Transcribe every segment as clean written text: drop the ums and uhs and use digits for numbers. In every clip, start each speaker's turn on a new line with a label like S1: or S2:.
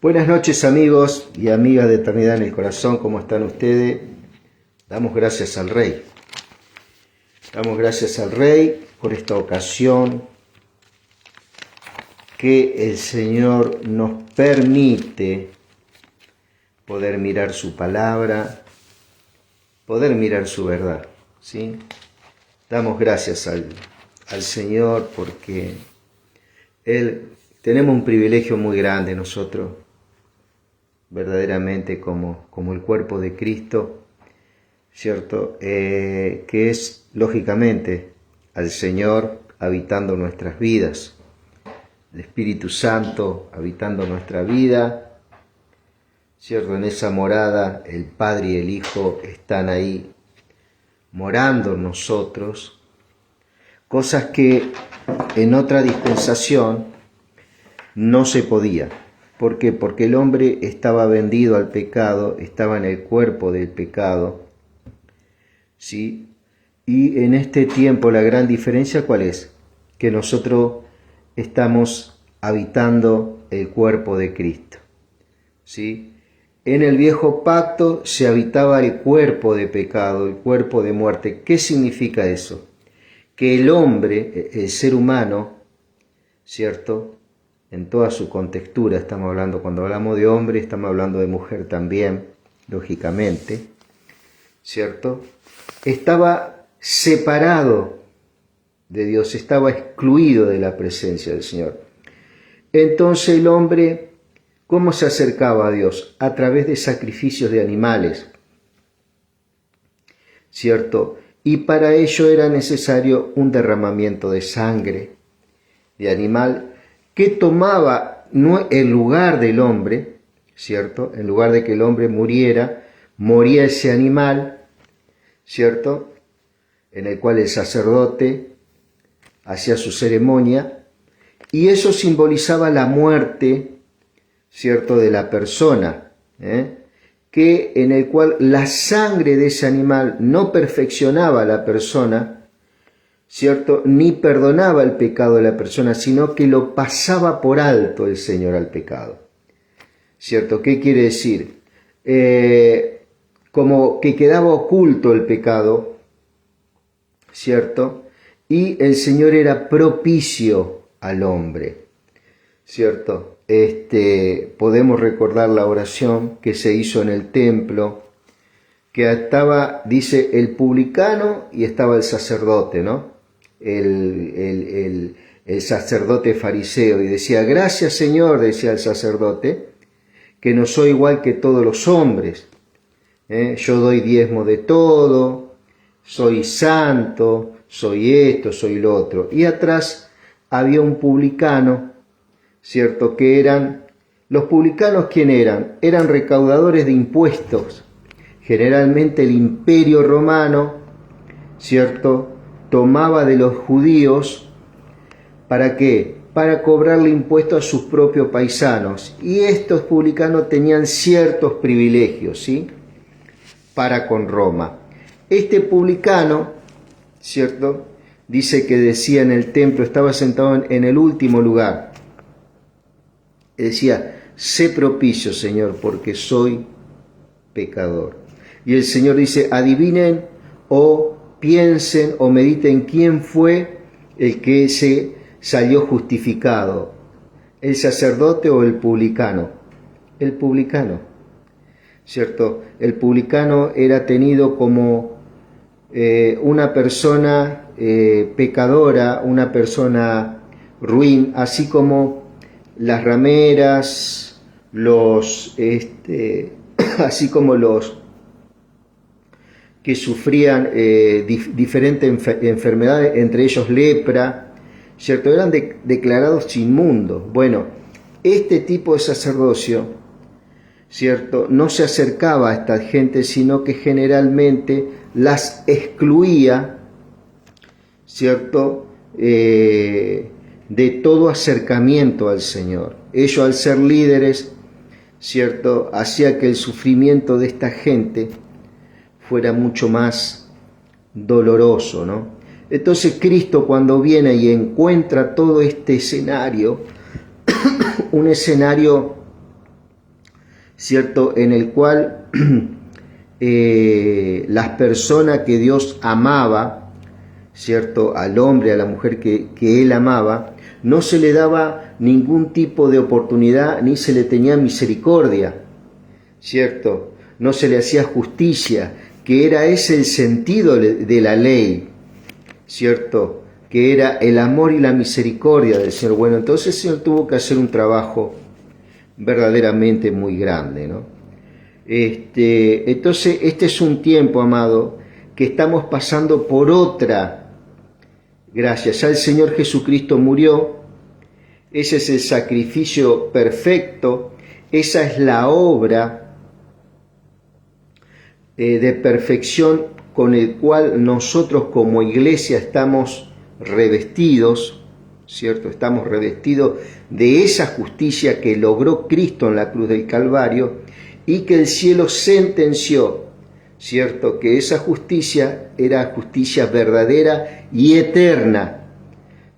S1: Buenas noches, amigos y amigas de Eternidad en el Corazón, ¿cómo están ustedes? Damos gracias al Rey. Damos gracias al Rey por esta ocasión que el Señor nos permite poder mirar su palabra, poder mirar su verdad, ¿sí? Damos gracias al Señor porque tenemos un privilegio muy grande nosotros, verdaderamente como el cuerpo de Cristo, ¿cierto? Que es, lógicamente, al Señor habitando nuestras vidas, el Espíritu Santo habitando nuestra vida, ¿cierto? En esa morada el Padre y el Hijo están ahí morando en nosotros, cosas que en otra dispensación no se podía. ¿Por qué? Porque el hombre estaba vendido al pecado, estaba en el cuerpo del pecado, ¿sí? Y en este tiempo la gran diferencia, ¿cuál es? Que nosotros estamos habitando el cuerpo de Cristo, ¿sí? En el viejo pacto se habitaba el cuerpo de pecado, el cuerpo de muerte. ¿Qué significa eso? Que el hombre, el ser humano, ¿cierto?, en toda su contextura, estamos hablando, cuando hablamos de hombre, estamos hablando de mujer también, lógicamente, ¿cierto? Estaba separado de Dios, estaba excluido de la presencia del Señor. Entonces el hombre, ¿cómo se acercaba a Dios? A través de sacrificios de animales, ¿cierto? Y para ello era necesario un derramamiento de sangre de animal que tomaba el lugar del hombre, ¿cierto? En lugar de que el hombre muriera, moría ese animal, ¿cierto? En el cual el sacerdote hacía su ceremonia, y eso simbolizaba la muerte, ¿cierto?, de la persona, que en el cual la sangre de ese animal no perfeccionaba a la persona, ¿cierto?, ni perdonaba el pecado de la persona, sino que lo pasaba por alto el Señor al pecado, ¿cierto? ¿Qué quiere decir? Como que quedaba oculto el pecado, ¿cierto? Y el Señor era propicio al hombre, ¿cierto? Podemos recordar la oración que se hizo en el templo, que estaba, dice, el publicano y estaba el sacerdote, ¿no? El sacerdote fariseo, y decía: gracias, Señor, decía el sacerdote, que no soy igual que todos los hombres, yo doy diezmo de todo, soy santo, soy esto, soy lo otro. Y atrás había un publicano, ¿cierto? Que eran, los publicanos, ¿quién eran? Eran recaudadores de impuestos. Generalmente el imperio romano, ¿cierto?, tomaba de los judíos, ¿para qué? Para cobrarle impuestos a sus propios paisanos. Y estos publicanos tenían ciertos privilegios, ¿sí?, para con Roma. Este publicano, ¿cierto?, dice que decía en el templo, estaba sentado en el último lugar. Decía: sé propicio, Señor, porque soy pecador. Y el Señor dice: adivinen o piensen o mediten quién fue el que se salió justificado, el sacerdote o el publicano. El publicano, ¿cierto? El publicano era tenido como una persona pecadora, una persona ruin, así como las rameras, así como los que sufrían diferentes enfermedades, entre ellos lepra, ¿cierto? Eran declarados inmundos. Bueno, este tipo de sacerdocio, ¿cierto?, no se acercaba a esta gente, sino que generalmente las excluía, ¿cierto?, de todo acercamiento al Señor. Ellos, al ser líderes, ¿cierto?, hacía que el sufrimiento de esta gente fuera mucho más doloroso, ¿no? Entonces Cristo, cuando viene y encuentra todo este escenario, un escenario ¿cierto? En el cual las personas que Dios amaba, ¿cierto? Al hombre, a la mujer que Él amaba, no se le daba ningún tipo de oportunidad ni se le tenía misericordia, ¿cierto? No se le hacía justicia, que era ese el sentido de la ley, ¿cierto? Que era el amor y la misericordia del Señor. Bueno, entonces el Señor tuvo que hacer un trabajo verdaderamente muy grande, ¿no? Entonces, este es un tiempo, amado, que estamos pasando por otra gracia. Ya el Señor Jesucristo murió, ese es el sacrificio perfecto, esa es la obra de perfección con el cual nosotros como iglesia estamos revestidos, ¿cierto? Estamos revestidos de esa justicia que logró Cristo en la cruz del Calvario y que el cielo sentenció, ¿cierto? Que esa justicia era justicia verdadera y eterna,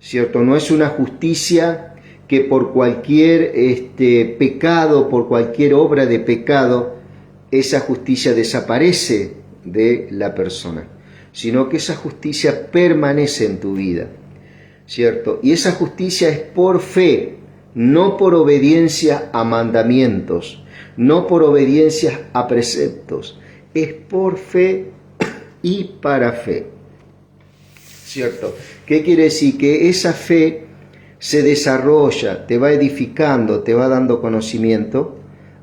S1: ¿cierto? No es una justicia que por cualquier pecado, por cualquier obra de pecado, esa justicia desaparece de la persona, sino que esa justicia permanece en tu vida, ¿cierto? Y esa justicia es por fe, no por obediencia a mandamientos, no por obediencia a preceptos, es por fe y para fe, ¿cierto? ¿Qué quiere decir? Que esa fe se desarrolla, te va edificando, te va dando conocimiento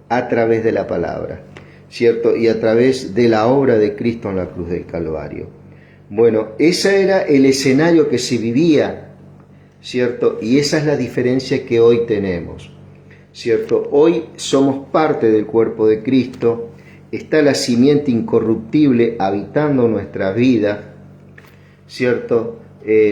S1: a través de la palabra, ¿cierto? Y a través de la obra de Cristo en la cruz del Calvario. Bueno, ese era el escenario que se vivía, ¿cierto? Y esa es la diferencia que hoy tenemos, ¿cierto? Hoy somos parte del cuerpo de Cristo, está la simiente incorruptible habitando nuestras vidas, ¿cierto?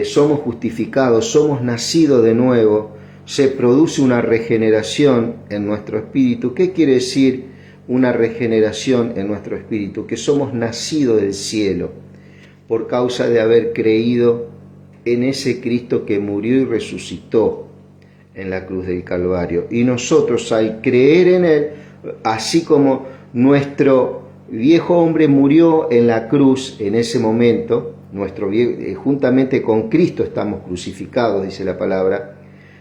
S1: Somos justificados, somos nacidos de nuevo, se produce una regeneración en nuestro espíritu. ¿Qué quiere decir una regeneración en nuestro espíritu? Que somos nacidos del cielo por causa de haber creído en ese Cristo que murió y resucitó en la cruz del Calvario. Y nosotros, al creer en Él, así como nuestro viejo hombre murió en la cruz en ese momento, juntamente con Cristo estamos crucificados, dice la palabra,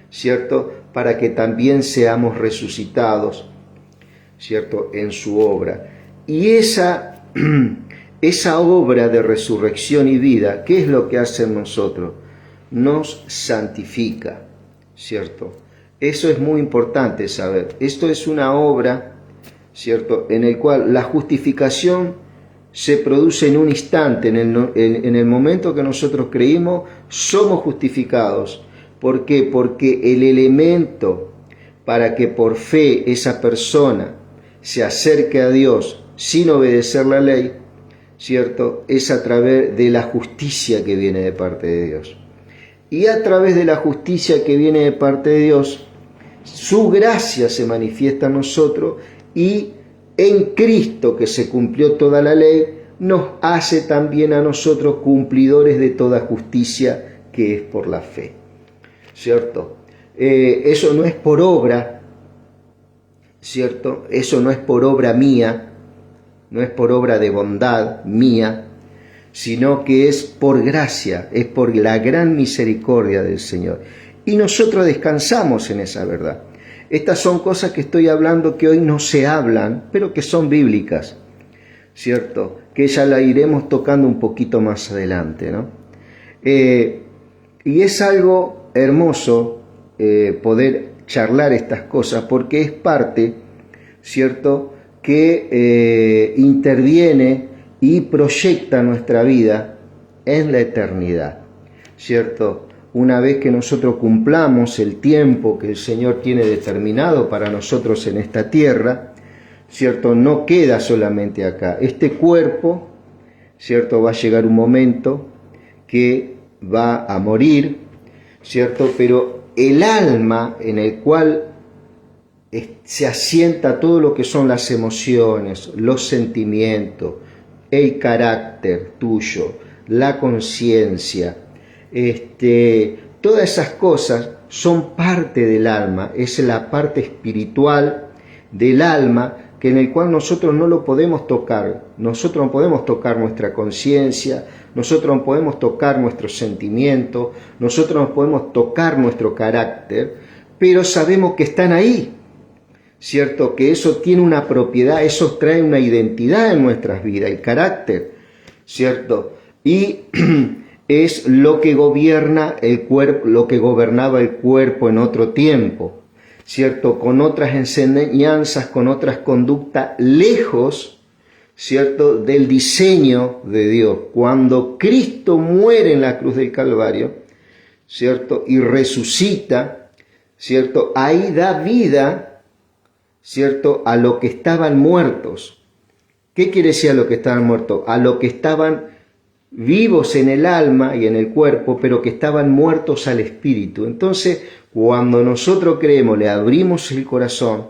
S1: ¿cierto? Para que también seamos resucitados, ¿cierto? En su obra. Y esa obra de resurrección y vida, ¿qué es lo que hace en nosotros? Nos santifica, ¿cierto? Eso es muy importante saber. Esto es una obra, ¿cierto? En el cual la justificación se produce en un instante, en el momento que nosotros creímos, somos justificados. ¿Por qué? Porque el elemento para que por fe esa persona se acerque a Dios sin obedecer la ley, ¿cierto? Es a través de la justicia que viene de parte de Dios. Y a través de la justicia que viene de parte de Dios, su gracia se manifiesta en nosotros y en Cristo, que se cumplió toda la ley, nos hace también a nosotros cumplidores de toda justicia que es por la fe, ¿cierto? Eso no es por obra, ¿cierto? Eso no es por obra mía, no es por obra de bondad mía, sino que es por gracia, es por la gran misericordia del Señor. Y nosotros descansamos en esa verdad. Estas son cosas que estoy hablando que hoy no se hablan, pero que son bíblicas, ¿cierto? Que ya la iremos tocando un poquito más adelante, ¿no? Y es algo hermoso poder charlar estas cosas porque es parte, ¿cierto?, que interviene y proyecta nuestra vida en la eternidad, ¿cierto? Una vez que nosotros cumplamos el tiempo que el Señor tiene determinado para nosotros en esta tierra, ¿cierto? No queda solamente acá. Este cuerpo, ¿cierto? Va a llegar un momento que va a morir, ¿cierto? Pero el alma en el cual se asienta todo lo que son las emociones, los sentimientos, el carácter tuyo, la conciencia, todas esas cosas son parte del alma, es la parte espiritual del alma que en el cual nosotros no lo podemos tocar. Nosotros no podemos tocar nuestra conciencia, nosotros no podemos tocar nuestros sentimientos, nosotros no podemos tocar nuestro carácter, pero sabemos que están ahí, ¿cierto? Que eso tiene una propiedad, eso trae una identidad en nuestras vidas, el carácter, ¿cierto? Y es lo que gobierna el cuerpo, lo que gobernaba el cuerpo en otro tiempo, ¿cierto? Con otras enseñanzas, con otras conductas lejos, ¿cierto? Del diseño de Dios. Cuando Cristo muere en la cruz del Calvario, ¿cierto? Y resucita, ¿cierto? Ahí da vida, ¿cierto? A lo que estaban muertos. ¿Qué quiere decir a lo que estaban muertos? A lo que estaban vivos en el alma y en el cuerpo, pero que estaban muertos al espíritu. Entonces, cuando nosotros creemos, le abrimos el corazón,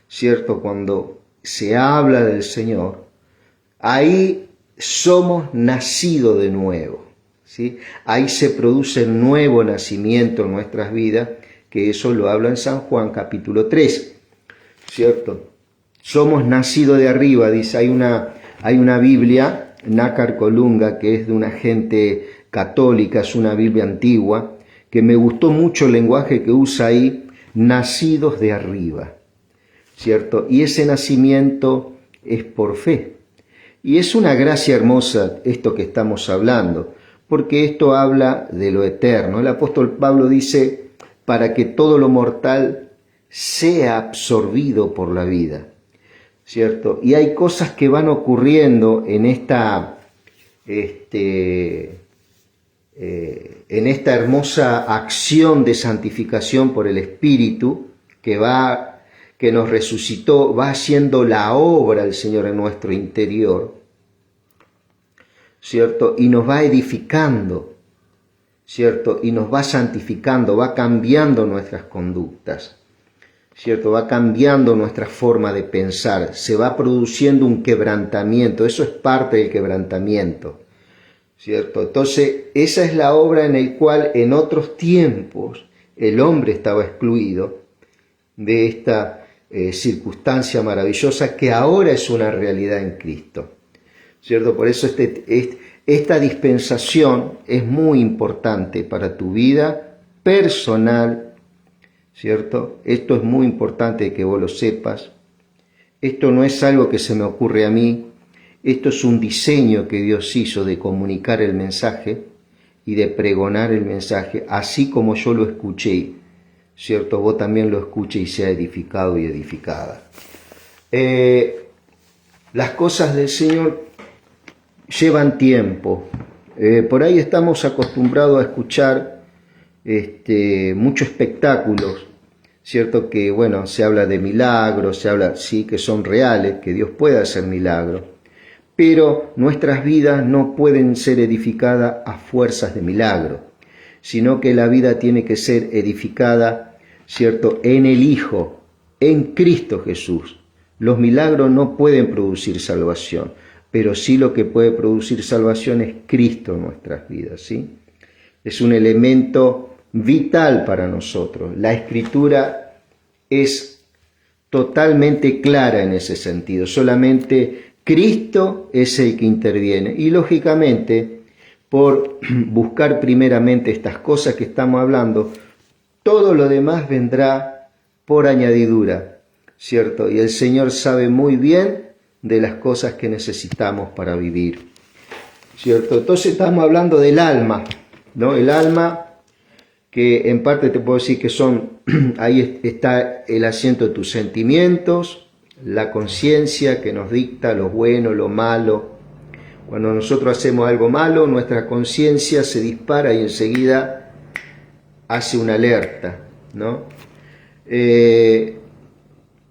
S1: ¿cierto? Cuando se habla del Señor, ahí somos nacidos de nuevo, ¿sí? Ahí se produce el nuevo nacimiento en nuestras vidas, que eso lo habla en San Juan capítulo 3, ¿cierto? Somos nacidos de arriba, dice, hay una Biblia, Nácar Colunga, que es de una gente católica, es una Biblia antigua, que me gustó mucho el lenguaje que usa ahí, nacidos de arriba, ¿cierto? Y ese nacimiento es por fe. Y es una gracia hermosa esto que estamos hablando, porque esto habla de lo eterno. El apóstol Pablo dice, para que todo lo mortal sea absorbido por la vida, ¿cierto? Y hay cosas que van ocurriendo en esta hermosa acción de santificación por el Espíritu que nos resucitó, va haciendo la obra del Señor en nuestro interior, ¿cierto? Y nos va edificando, ¿cierto? Y nos va santificando, va cambiando nuestras conductas, ¿cierto? Va cambiando nuestra forma de pensar, se va produciendo un quebrantamiento, eso es parte del quebrantamiento, ¿cierto? Entonces, esa es la obra en la cual en otros tiempos el hombre estaba excluido de esta circunstancia maravillosa que ahora es una realidad en Cristo, ¿cierto? Por eso esta dispensación es muy importante para tu vida personal, ¿cierto? Esto es muy importante que vos lo sepas. Esto no es algo que se me ocurre a mí, esto es un diseño que Dios hizo de comunicar el mensaje y de pregonar el mensaje, así como yo lo escuché, ¿cierto? Vos también lo escuches y sea edificado y edificada. Las cosas del Señor llevan tiempo. Por ahí estamos acostumbrados a escuchar muchos espectáculos, ¿cierto? Que, bueno, se habla de milagros, se habla, sí, que son reales, que Dios puede hacer milagros, pero nuestras vidas no pueden ser edificadas a fuerzas de milagro, sino que la vida tiene que ser edificada, ¿cierto?, en el Hijo, en Cristo Jesús. Los milagros no pueden producir salvación, pero sí lo que puede producir salvación es Cristo en nuestras vidas, ¿sí? Es un elemento vital para nosotros. La Escritura es totalmente clara en ese sentido. Solamente Cristo es el que interviene. Y lógicamente, por buscar primeramente estas cosas que estamos hablando, todo lo demás vendrá por añadidura, ¿cierto? Y el Señor sabe muy bien de las cosas que necesitamos para vivir, ¿cierto? Entonces estamos hablando del alma, ¿no? El alma, que en parte te puedo decir que ahí está el asiento de tus sentimientos, la conciencia que nos dicta lo bueno, lo malo. Cuando nosotros hacemos algo malo, nuestra conciencia se dispara y enseguida hace una alerta, ¿no?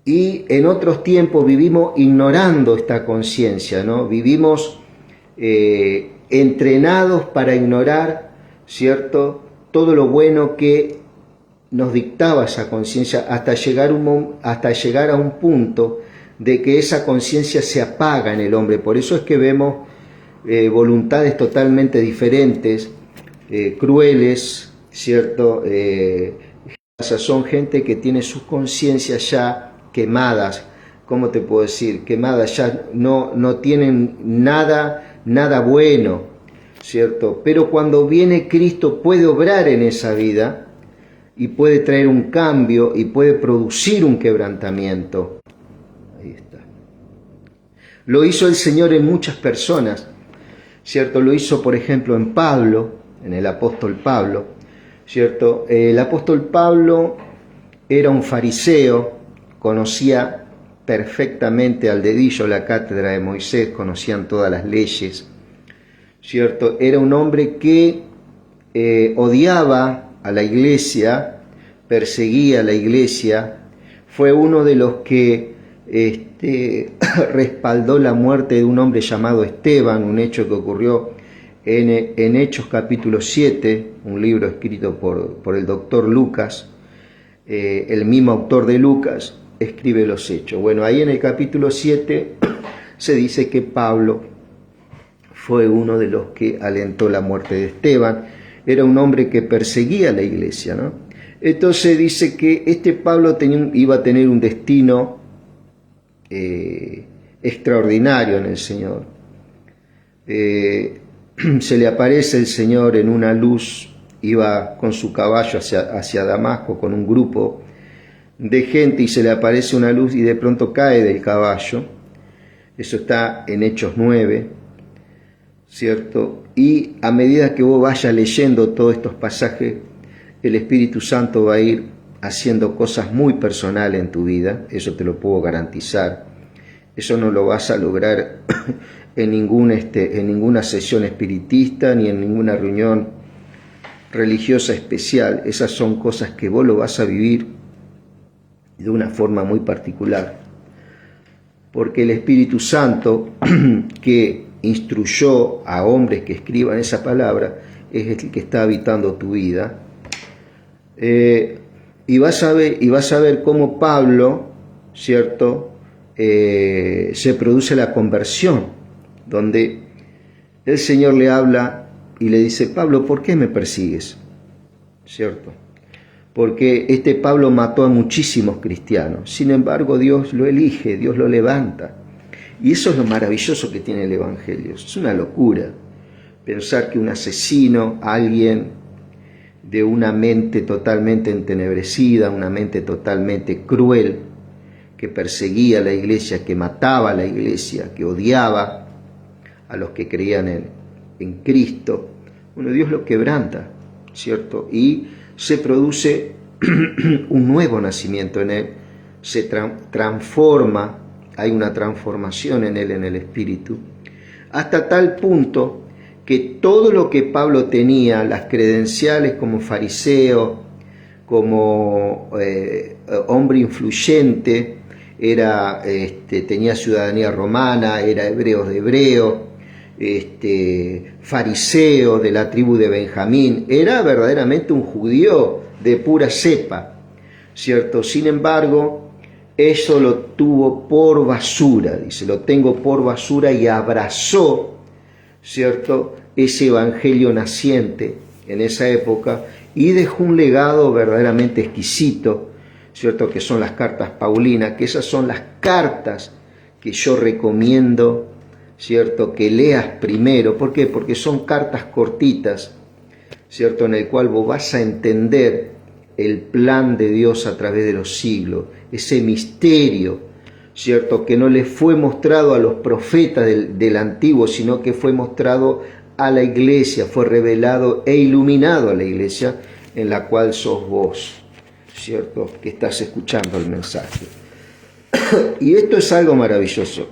S1: Y en otros tiempos vivimos ignorando esta conciencia, ¿no? Vivimos entrenados para ignorar, ¿cierto?, todo lo bueno que nos dictaba esa conciencia hasta llegar a un punto de que esa conciencia se apaga en el hombre. Por eso es que vemos voluntades totalmente diferentes, crueles, ¿cierto? Son gente que tiene sus conciencias ya quemadas, ¿cómo te puedo decir? Quemadas, ya no tienen nada bueno, ¿cierto? Pero cuando viene Cristo puede obrar en esa vida y puede traer un cambio y puede producir un quebrantamiento. Ahí está. Lo hizo el Señor en muchas personas, ¿cierto? Lo hizo, por ejemplo, en Pablo, en el apóstol Pablo, ¿cierto? El apóstol Pablo era un fariseo, conocía perfectamente al dedillo la cátedra de Moisés, conocían todas las leyes, ¿cierto? Era un hombre que odiaba a la iglesia, perseguía a la iglesia, fue uno de los que respaldó la muerte de un hombre llamado Esteban, un hecho que ocurrió en Hechos capítulo 7, un libro escrito por el doctor Lucas, el mismo autor de Lucas escribe los hechos. Bueno, ahí en el capítulo 7 se dice que Pablo fue uno de los que alentó la muerte de Esteban. Era un hombre que perseguía a la iglesia, ¿no? Entonces dice que este Pablo iba a tener un destino extraordinario en el Señor. Se le aparece el Señor en una luz, iba con su caballo hacia Damasco con un grupo de gente y se le aparece una luz y de pronto cae del caballo. Eso está en Hechos 9, ¿cierto? Y a medida que vos vayas leyendo todos estos pasajes, el Espíritu Santo va a ir haciendo cosas muy personales en tu vida, eso te lo puedo garantizar. Eso no lo vas a lograr en ninguna sesión espiritista ni en ninguna reunión religiosa especial. Esas son cosas que vos lo vas a vivir de una forma muy particular. Porque el Espíritu Santo que instruyó a hombres que escriban esa palabra es el que está habitando tu vida. Y vas a ver cómo Pablo, ¿cierto?, se produce la conversión, donde el Señor le habla y le dice: Pablo, ¿por qué me persigues? ¿Cierto? Porque este Pablo mató a muchísimos cristianos. Sin embargo, Dios lo elige, Dios lo levanta. Y eso es lo maravilloso que tiene el Evangelio. Es una locura pensar que un asesino, alguien de una mente totalmente entenebrecida, una mente totalmente cruel, que perseguía a la iglesia, que mataba a la iglesia, que odiaba a los que creían en Cristo. Bueno, Dios lo quebranta, ¿cierto? Y se produce un nuevo nacimiento en él, se transforma, hay una transformación en él, en el espíritu, hasta tal punto que todo lo que Pablo tenía, las credenciales como fariseo, como hombre influyente, tenía ciudadanía romana, era hebreo de hebreo, fariseo de la tribu de Benjamín, era verdaderamente un judío de pura cepa, ¿cierto? Sin embargo, eso lo tuvo por basura, dice, lo tengo por basura, y abrazó, ¿cierto?, ese evangelio naciente en esa época y dejó un legado verdaderamente exquisito, ¿cierto?, que son las cartas paulinas, que esas son las cartas que yo recomiendo, ¿cierto?, que leas primero. ¿Por qué? Porque son cartas cortitas, ¿cierto?, en el cual vos vas a entender el plan de Dios a través de los siglos, ese misterio, ¿cierto?, que no le fue mostrado a los profetas del Antiguo, sino que fue mostrado a la iglesia, fue revelado e iluminado a la iglesia, en la cual sos vos, ¿cierto?, que estás escuchando el mensaje. Y esto es algo maravilloso,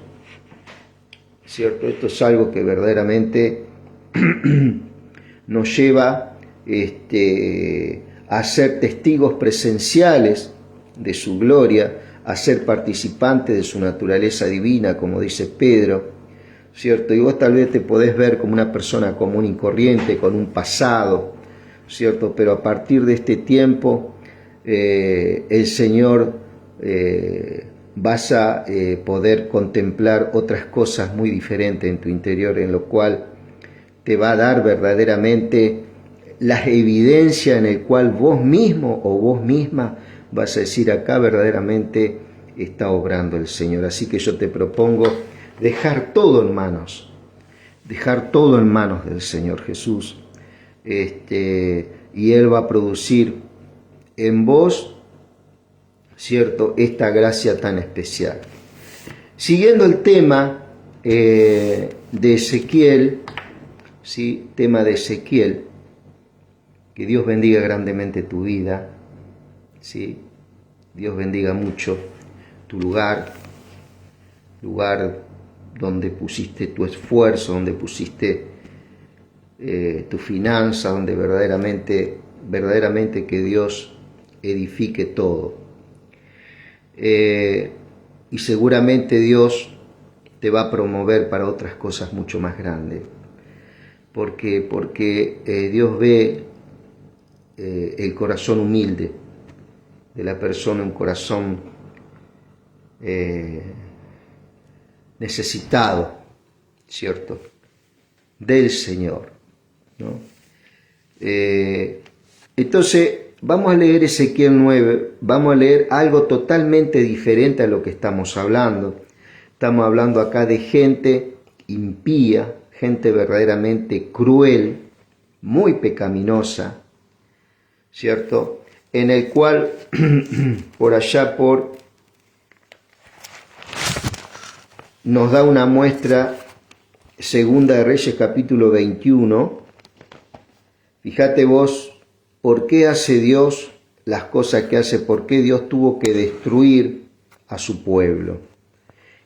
S1: ¿cierto? Esto es algo que verdaderamente nos lleva a ser testigos presenciales de su gloria, a ser participantes de su naturaleza divina, como dice Pedro, ¿cierto? Y vos tal vez te podés ver como una persona común y corriente, con un pasado, ¿cierto? Pero a partir de este tiempo, el Señor vas a poder contemplar otras cosas muy diferentes en tu interior, en lo cual te va a dar verdaderamente la evidencia en el cual vos mismo o vos misma vas a decir: acá verdaderamente está obrando el Señor. Así que yo te propongo dejar todo en manos del Señor Jesús. Y Él va a producir en vos, ¿cierto?, esta gracia tan especial. Siguiendo el tema de Ezequiel, ¿sí? Tema de Ezequiel, que Dios bendiga grandemente tu vida, ¿sí? Dios bendiga mucho tu lugar donde pusiste tu esfuerzo, donde pusiste tu finanza, donde verdaderamente que Dios edifique todo. Y seguramente Dios te va a promover para otras cosas mucho más grandes, porque Dios ve el corazón humilde de la persona, un corazón necesitado, ¿cierto?, del Señor, ¿no? Entonces, vamos a leer Ezequiel 9, vamos a leer algo totalmente diferente a lo que estamos hablando. Estamos hablando acá de gente impía, gente verdaderamente cruel, muy pecaminosa, ¿cierto?, en el cual por allá nos da una muestra Segunda de Reyes capítulo 21. Fíjate vos por qué hace Dios las cosas que hace, por qué Dios tuvo que destruir a su pueblo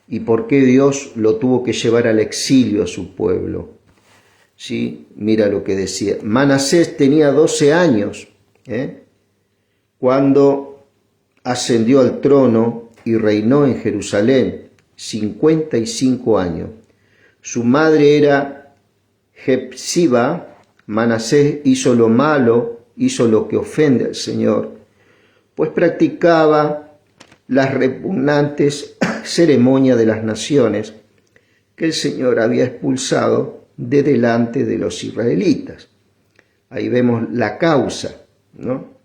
S1: y por qué Dios lo tuvo que llevar al exilio a su pueblo. ¿Sí? Mira lo que decía. Manasés tenía 12 años cuando ascendió al trono y reinó en Jerusalén 55 años. Su madre era Jepsiba. Manasés hizo lo malo, hizo lo que ofende al Señor, pues practicaba las repugnantes ceremonias de las naciones que el Señor había expulsado de delante de los israelitas. Ahí vemos la causa, ¿no?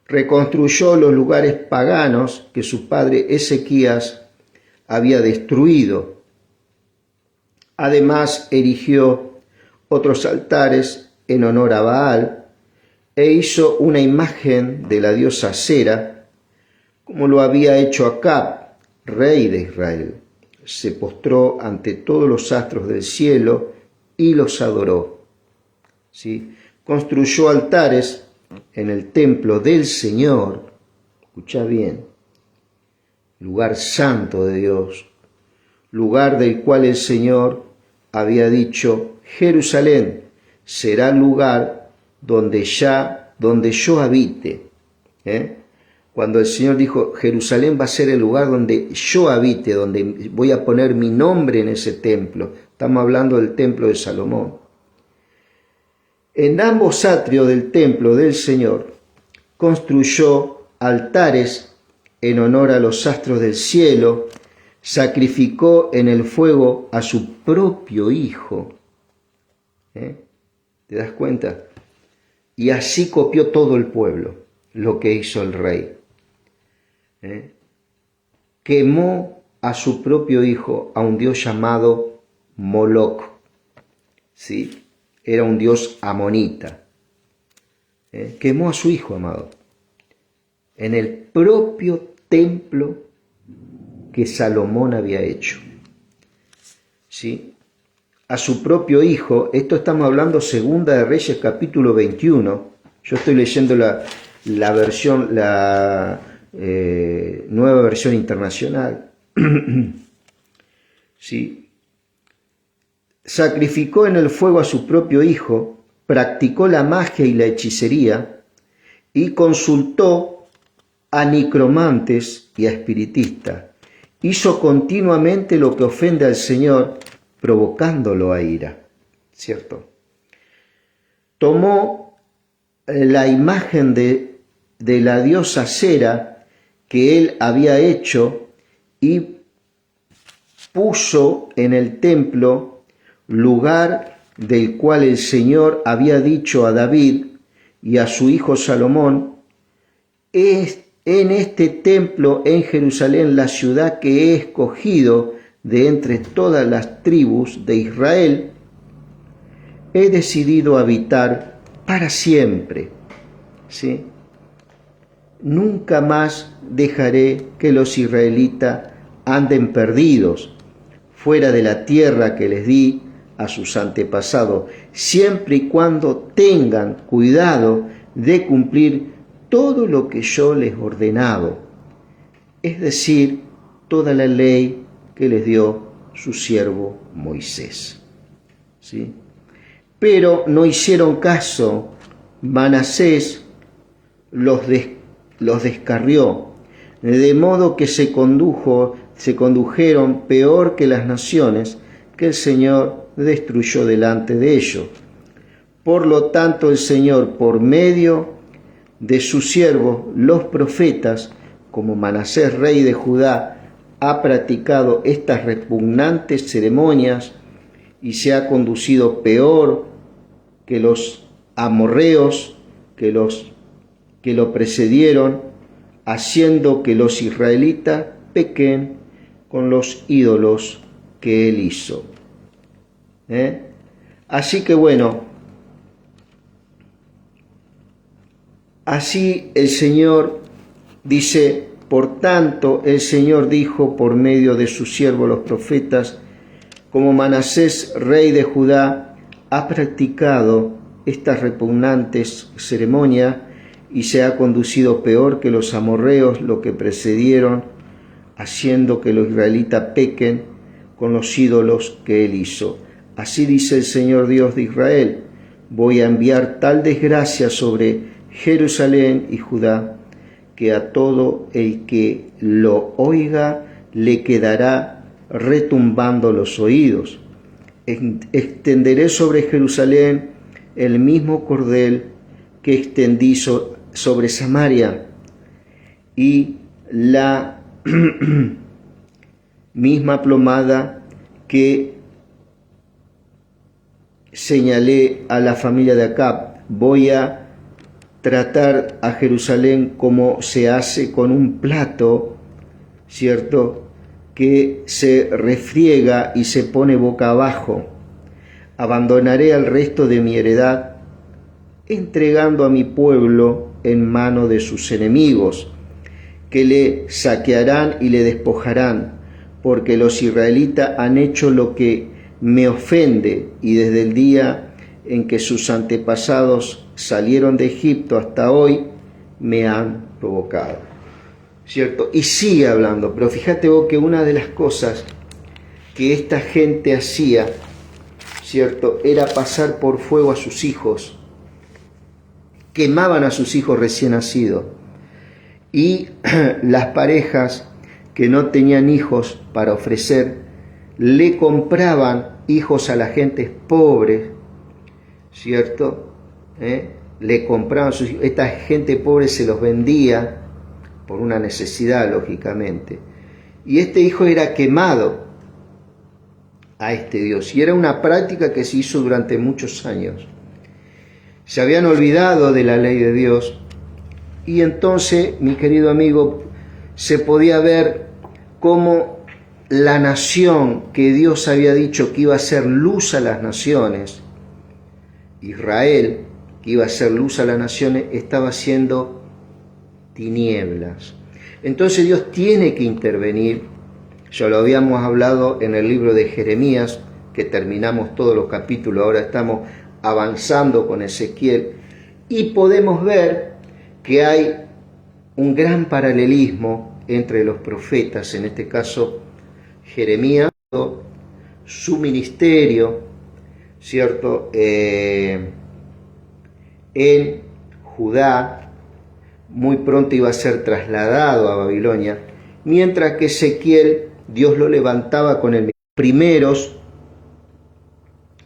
S1: Reconstruyó los lugares paganos que su padre Ezequías había destruido. Además, erigió otros altares en honor a Baal e hizo una imagen de la diosa Asera, como lo había hecho Acab, rey de Israel. Se postró ante todos los astros del cielo y los adoró. ¿Sí? Construyó altares en el templo del Señor, escucha bien, lugar santo de Dios, lugar del cual el Señor había dicho: Jerusalén será lugar donde yo habite. Cuando el Señor dijo Jerusalén va a ser el lugar donde yo habite, donde voy a poner mi nombre en ese templo, estamos hablando del templo de Salomón. En ambos atrios del templo del Señor construyó altares en honor a los astros del cielo, sacrificó en el fuego a su propio hijo. ¿Te das cuenta? Y así copió todo el pueblo lo que hizo el rey. Quemó a su propio hijo, a un dios llamado Moloc. ¿Sí? Era un dios amonita. Quemó a su hijo amado en el propio templo que Salomón había hecho. ¿Sí? A su propio hijo, esto estamos hablando Segunda de Reyes capítulo 21, yo estoy leyendo la versión, nueva versión internacional. ¿Sí? Sacrificó en el fuego a su propio hijo, practicó la magia y la hechicería y consultó a necromantes y a espiritistas. Hizo continuamente lo que ofende al Señor, provocándolo a ira, ¿cierto? Tomó la imagen de la diosa Asera que él había hecho y puso en el templo, lugar del cual el Señor había dicho a David y a su hijo Salomón: en este templo en Jerusalén, la ciudad que he escogido de entre todas las tribus de Israel, he decidido habitar para siempre. ¿Sí? Nunca más dejaré que los israelitas anden perdidos fuera de la tierra que les di a sus antepasados, siempre y cuando tengan cuidado de cumplir todo lo que yo les ordenaba, es decir, toda la ley que les dio su siervo Moisés. ¿Sí? Pero no hicieron caso. Manasés los descarrió, de modo que se condujeron peor que las naciones que el Señor destruyó delante de ellos. Por lo tanto, el Señor, por medio de sus siervos, los profetas, como Manasés, rey de Judá, ha practicado estas repugnantes ceremonias y se ha conducido peor que los amorreos que lo precedieron, haciendo que los israelitas pequen con los ídolos que él hizo. Así que bueno, así el Señor dice, por tanto el Señor dijo por medio de sus siervos los profetas, como Manasés, rey de Judá, ha practicado estas repugnantes ceremonias y se ha conducido peor que los amorreos lo que precedieron, haciendo que los israelitas pequen con los ídolos que él hizo. Así dice el Señor Dios de Israel, voy a enviar tal desgracia sobre Jerusalén y Judá, que a todo el que lo oiga le quedará retumbando los oídos. Extenderé sobre Jerusalén el mismo cordel que extendí sobre Samaria y la misma plomada que señalé a la familia de Acab. Voy a tratar a Jerusalén como se hace con un plato, ¿cierto?, que se refriega y se pone boca abajo. Abandonaré al resto de mi heredad, entregando a mi pueblo en mano de sus enemigos, que le saquearán y le despojarán, porque los israelitas han hecho lo que me ofende, y desde el día en que sus antepasados salieron de Egipto hasta hoy, me han provocado. ¿Cierto? Y sigue hablando, pero fíjate vos que una de las cosas que esta gente hacía, ¿cierto?, era pasar por fuego a sus hijos. Quemaban a sus hijos recién nacidos. Y las parejas que no tenían hijos para ofrecer, le compraban hijos a la gente pobre, ¿cierto? Le compraban sus hijos. Esta gente pobre se los vendía por una necesidad, lógicamente. Y este hijo era quemado a este Dios. Y era una práctica que se hizo durante muchos años. Se habían olvidado de la ley de Dios. Y entonces, mi querido amigo, se podía ver cómo la nación que Dios había dicho que iba a ser luz a las naciones, Israel, que iba a ser luz a las naciones, estaba siendo tinieblas. Entonces Dios tiene que intervenir. Ya lo habíamos hablado en el libro de Jeremías, que terminamos todos los capítulos, ahora estamos avanzando con Ezequiel, y podemos ver que hay un gran paralelismo entre los profetas, en este caso Jeremías, su ministerio, ¿cierto?, en Judá. Muy pronto iba a ser trasladado a Babilonia, mientras que Ezequiel, Dios lo levantaba con el primeros.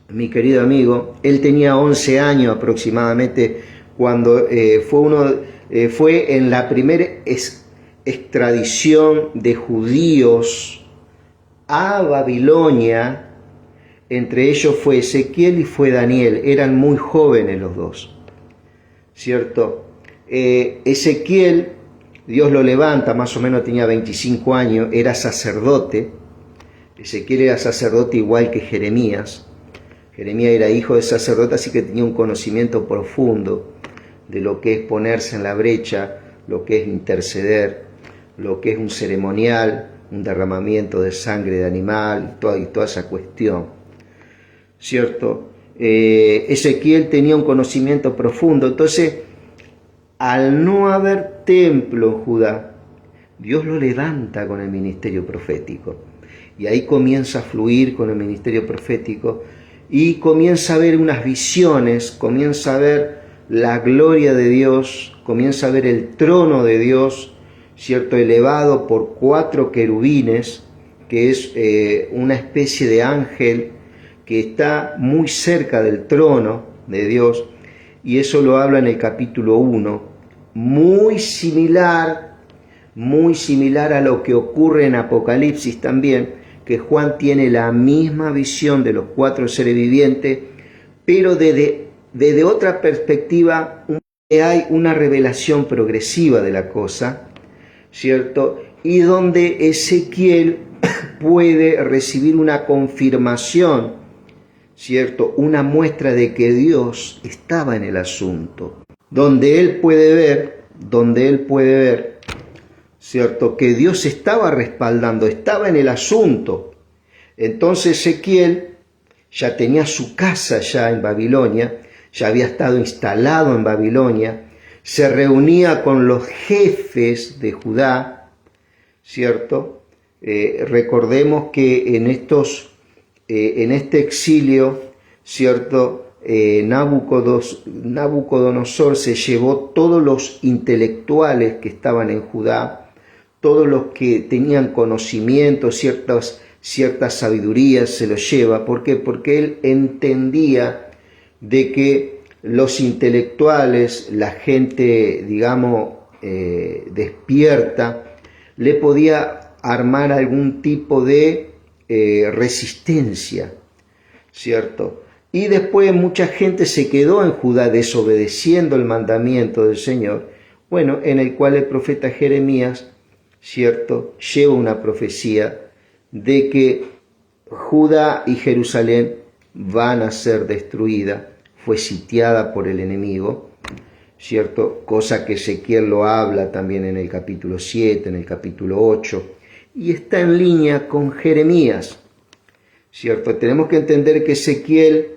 S1: Mi querido amigo, él tenía 11 años aproximadamente cuando fue en la primera extradición de judíos a Babilonia. Entre ellos fue Ezequiel y fue Daniel, eran muy jóvenes los dos, ¿cierto? Ezequiel Dios lo levanta, más o menos tenía 25 años, era sacerdote. Ezequiel era sacerdote igual que Jeremías. Jeremías era hijo de sacerdote, así que tenía un conocimiento profundo de lo que es ponerse en la brecha, lo que es interceder, lo que es un ceremonial, un derramamiento de sangre de animal y toda esa cuestión, ¿cierto? Ezequiel tenía un conocimiento profundo. Entonces, al no haber templo en Judá, Dios lo levanta con el ministerio profético. Y ahí comienza a fluir con el ministerio profético y comienza a ver unas visiones, comienza a ver la gloria de Dios, comienza a ver el trono de Dios, ¿cierto? Elevado por 4 querubines, que es una especie de ángel que está muy cerca del trono de Dios, y eso lo habla en el capítulo 1, muy similar a lo que ocurre en Apocalipsis también, que Juan tiene la misma visión de los 4 seres vivientes, pero desde otra perspectiva hay una revelación progresiva de la cosa, ¿cierto? Y donde Ezequiel puede recibir una confirmación, ¿cierto? Una muestra de que Dios estaba en el asunto, donde él puede ver, ¿cierto? Que Dios estaba respaldando, estaba en el asunto. Entonces Ezequiel ya tenía su casa ya en Babilonia, ya había estado instalado en Babilonia, se reunía con los jefes de Judá, ¿cierto? Recordemos que en este exilio, ¿cierto? Nabucodonosor se llevó todos los intelectuales que estaban en Judá, todos los que tenían conocimiento, ciertas sabidurías se los lleva. ¿Por qué? Porque él entendía de que los intelectuales, la gente, digamos, despierta, le podía armar algún tipo de resistencia, ¿cierto? Y después mucha gente se quedó en Judá desobedeciendo el mandamiento del Señor, bueno, en el cual el profeta Jeremías, ¿cierto?, lleva una profecía de que Judá y Jerusalén van a ser destruidas, fue sitiada por el enemigo, ¿cierto? Cosa que Ezequiel lo habla también en el capítulo 7, en el capítulo 8, y está en línea con Jeremías, ¿cierto? Tenemos que entender que Ezequiel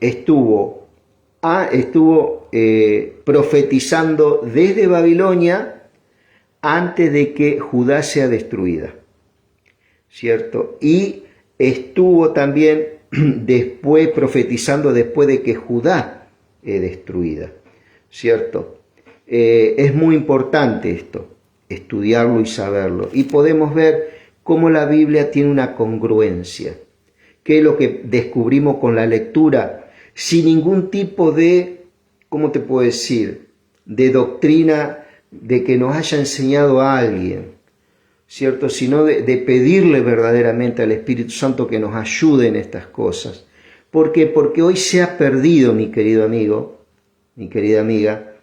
S1: estuvo profetizando desde Babilonia antes de que Judá sea destruida, ¿cierto? Y estuvo también después profetizando después de que Judá es destruida, ¿cierto? Es muy importante esto, estudiarlo y saberlo. Y podemos ver cómo la Biblia tiene una congruencia, que es lo que descubrimos con la lectura, sin ningún tipo de, ¿cómo te puedo decir?, de doctrina de que nos haya enseñado a alguien, ¿cierto? Sino de pedirle verdaderamente al Espíritu Santo que nos ayude en estas cosas. ¿Por qué? Porque hoy se ha perdido, mi querido amigo, mi querida amiga,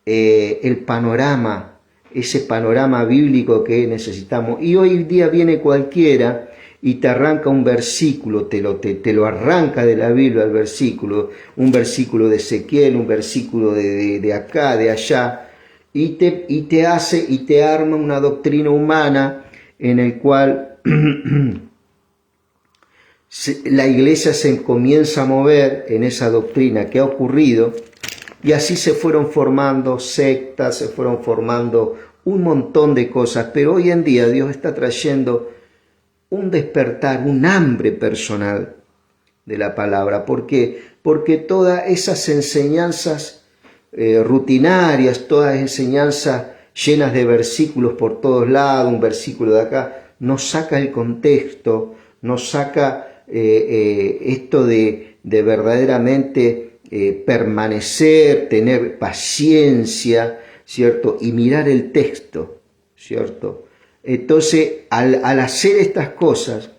S1: el panorama, ese panorama bíblico que necesitamos. Y hoy día viene cualquiera y te arranca un versículo, te lo arranca de la Biblia el versículo, un versículo de Ezequiel, un versículo de acá, de allá, y te arma una doctrina humana en el cual la iglesia se comienza a mover en esa doctrina que ha ocurrido, y así se fueron formando sectas, se fueron formando un montón de cosas. Pero hoy en día Dios está trayendo un despertar, un hambre personal de la palabra. ¿Por qué? Porque todas esas enseñanzas rutinarias, todas enseñanzas llenas de versículos por todos lados, un versículo de acá, nos saca el contexto, nos saca esto de verdaderamente permanecer, tener paciencia, ¿cierto? Y mirar el texto, ¿cierto? Entonces, al hacer estas cosas,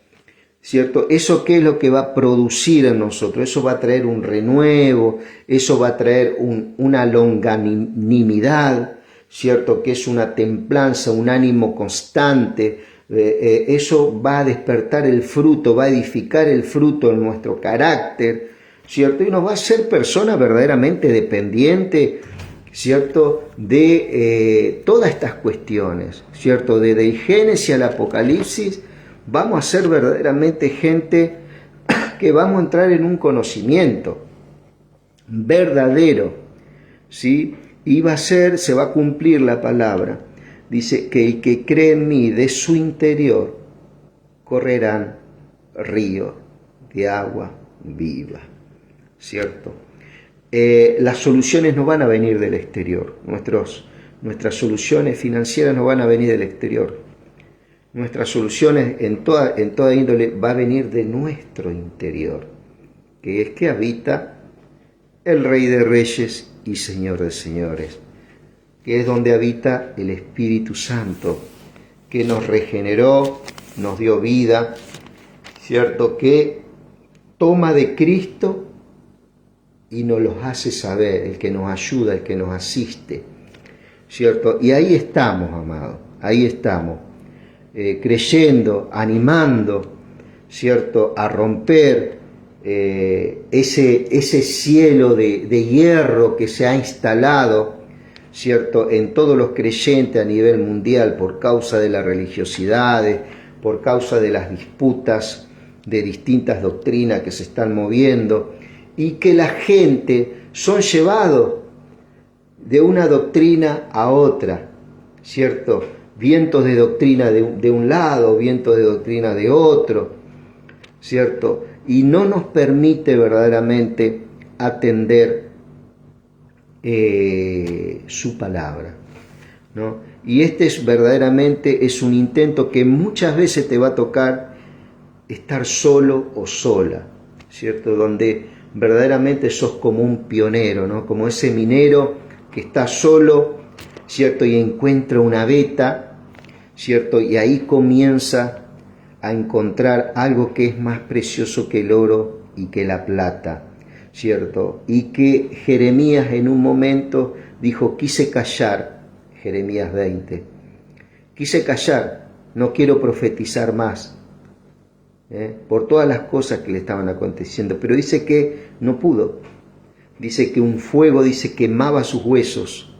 S1: ¿cierto? ¿Eso qué es lo que va a producir en nosotros? Eso va a traer un renuevo, eso va a traer una longanimidad, ¿cierto? Que es una templanza, un ánimo constante. Eso va a despertar el fruto, va a edificar el fruto en nuestro carácter, ¿cierto? Y nos va a hacer personas verdaderamente dependientes, ¿cierto? De todas estas cuestiones, ¿cierto? Desde el Génesis al Apocalipsis, vamos a ser verdaderamente gente que vamos a entrar en un conocimiento verdadero, ¿sí? Y se va a cumplir la palabra. Dice que el que cree en mí, de su interior correrán ríos de agua viva, ¿cierto? Las soluciones no van a venir del exterior. Nuestras soluciones financieras no van a venir del exterior. Nuestras soluciones en toda índole va a venir de nuestro interior, que es que habita el Rey de Reyes y Señor de Señores, que es donde habita el Espíritu Santo, que nos regeneró, nos dio vida, ¿cierto? Que toma de Cristo y nos los hace saber, el que nos ayuda, el que nos asiste, ¿cierto? Y ahí estamos, amados, ahí estamos, creyendo, animando, ¿cierto? A romper ese cielo de hierro que se ha instalado, ¿cierto? En todos los creyentes a nivel mundial por causa de las religiosidades, por causa de las disputas de distintas doctrinas que se están moviendo, y que la gente son llevados de una doctrina a otra, ¿cierto? Vientos de doctrina de un lado, vientos de doctrina de otro, ¿cierto? Y no nos permite verdaderamente atender su palabra, ¿no? Y verdaderamente es un intento que muchas veces te va a tocar estar solo o sola, ¿cierto? Donde verdaderamente sos como un pionero, ¿no? Como ese minero que está solo, ¿cierto? Y encuentra una veta, ¿cierto? Y ahí comienza a encontrar algo que es más precioso que el oro y que la plata, ¿cierto? Y que Jeremías en un momento dijo, quise callar, Jeremías 20, quise callar, no quiero profetizar más, por todas las cosas que le estaban aconteciendo, pero dice que no pudo, dice que un fuego, quemaba sus huesos,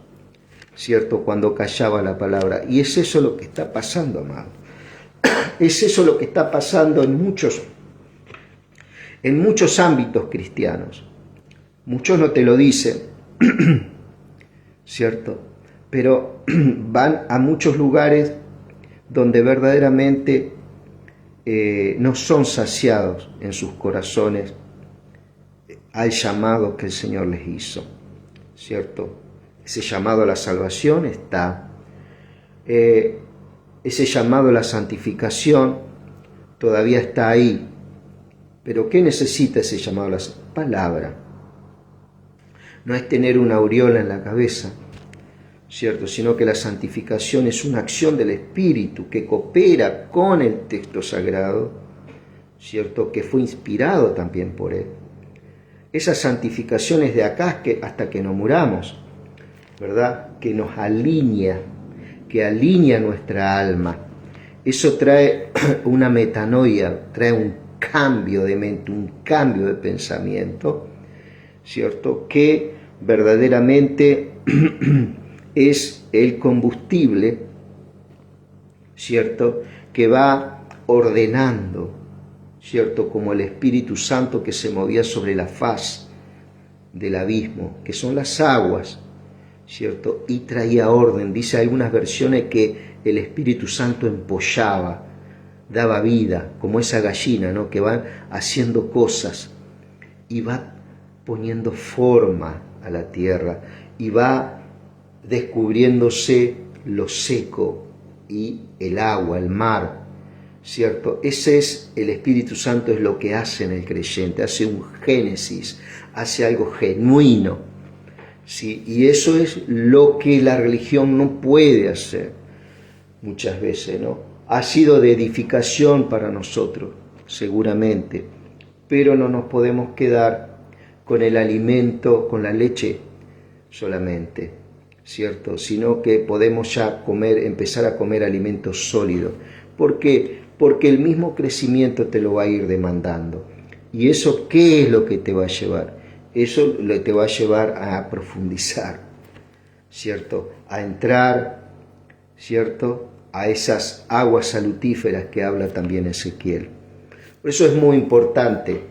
S1: ¿cierto? Cuando callaba la palabra, y es eso lo que está pasando, amado. Es eso lo que está pasando en muchos ámbitos cristianos. Muchos no te lo dicen, ¿cierto? Pero van a muchos lugares donde verdaderamente no son saciados en sus corazones al llamado que el Señor les hizo, ¿cierto? Ese llamado a la salvación está. Ese llamado a la santificación todavía está ahí. Pero ¿qué necesita ese llamado a la palabra? No es tener una aureola en la cabeza, ¿cierto? Sino que la santificación es una acción del Espíritu que coopera con el texto sagrado, ¿cierto? Que fue inspirado también por Él. Esa santificación es de acá hasta que nos muramos, ¿verdad? Que nos alinea, que alinea nuestra alma. Eso trae una metanoia, trae un cambio de mente, un cambio de pensamiento, ¿cierto? Que verdaderamente es el combustible, ¿cierto? Que va ordenando, ¿cierto? Como el Espíritu Santo que se movía sobre la faz del abismo, que son las aguas, ¿cierto? Y traía orden. Dice algunas versiones que el Espíritu Santo empollaba, daba vida, como esa gallina, ¿no? Que va haciendo cosas y va poniendo forma a la tierra y va descubriéndose lo seco y el agua, el mar, ¿cierto? Ese es el Espíritu Santo, es lo que hace en el creyente, hace un génesis, hace algo genuino, ¿sí? Y eso es lo que la religión no puede hacer muchas veces, ¿no? Ha sido de edificación para nosotros, seguramente, pero no nos podemos quedar con el alimento, con la leche solamente, ¿cierto? Sino que podemos ya empezar a comer alimentos sólidos. ¿Por qué? Porque el mismo crecimiento te lo va a ir demandando. ¿Y eso qué es lo que te va a llevar? Eso te va a llevar a profundizar, ¿cierto? A entrar, ¿cierto? A esas aguas salutíferas que habla también Ezequiel. Por eso es muy importante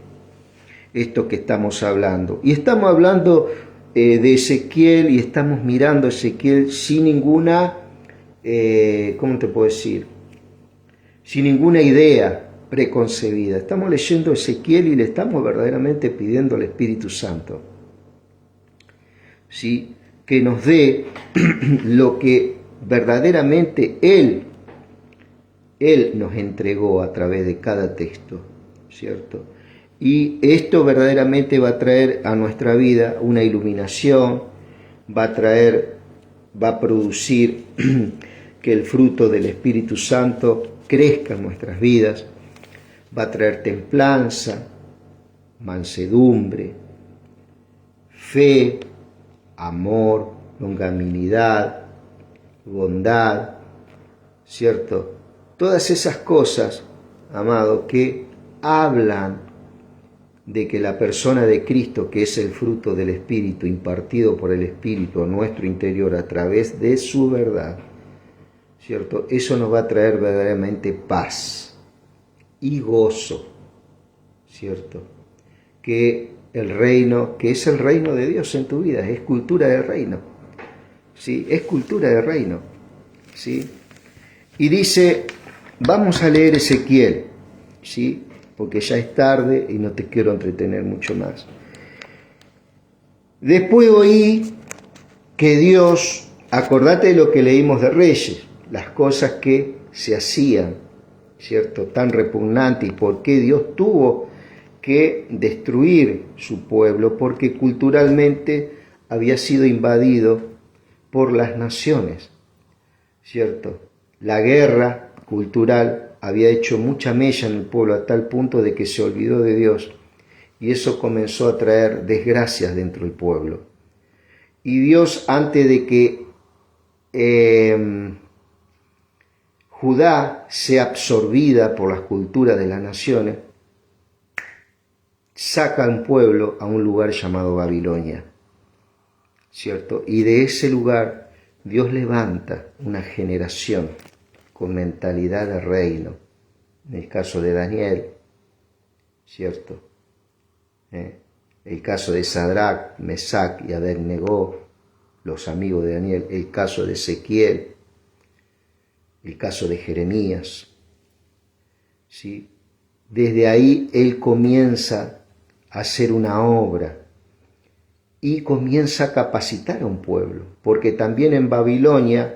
S1: esto que estamos hablando. Y estamos hablando de Ezequiel y estamos mirando a Ezequiel sin ninguna, ¿cómo te puedo decir? Sin ninguna idea preconcebida. Estamos leyendo Ezequiel y le estamos verdaderamente pidiendo al Espíritu Santo, ¿sí? Que nos dé lo que verdaderamente Él nos entregó a través de cada texto, ¿cierto? Y esto verdaderamente va a traer a nuestra vida una iluminación, va a producir que el fruto del Espíritu Santo crezca en nuestras vidas, va a traer templanza, mansedumbre, fe, amor, longanimidad, bondad, ¿cierto? Todas esas cosas, amado, que hablan de que la persona de Cristo, que es el fruto del Espíritu, impartido por el Espíritu a nuestro interior a través de su verdad, ¿cierto? Eso nos va a traer verdaderamente paz y gozo, ¿cierto? Que el reino, que es el reino de Dios en tu vida, es cultura del reino, ¿sí? Es cultura del reino, ¿sí? Y dice, vamos a leer Ezequiel, ¿sí? Porque ya es tarde y no te quiero entretener mucho más. Después oí que Dios, acordate de lo que leímos de Reyes, las cosas que se hacían, ¿cierto? Tan repugnantes, y por qué Dios tuvo que destruir su pueblo, porque culturalmente había sido invadido por las naciones, ¿cierto? La guerra cultural había hecho mucha mella en el pueblo a tal punto de que se olvidó de Dios, y eso comenzó a traer desgracias dentro del pueblo. Y Dios, antes de que Judá sea absorbida por las culturas de las naciones, saca a un pueblo a un lugar llamado Babilonia, ¿cierto? Y de ese lugar Dios levanta una generación con mentalidad de reino, en el caso de Daniel, ¿cierto? El caso de Sadrach, Mesac y Abednego, los amigos de Daniel, el caso de Ezequiel, el caso de Jeremías, ¿sí? Desde ahí él comienza a hacer una obra y comienza a capacitar a un pueblo, porque también en Babilonia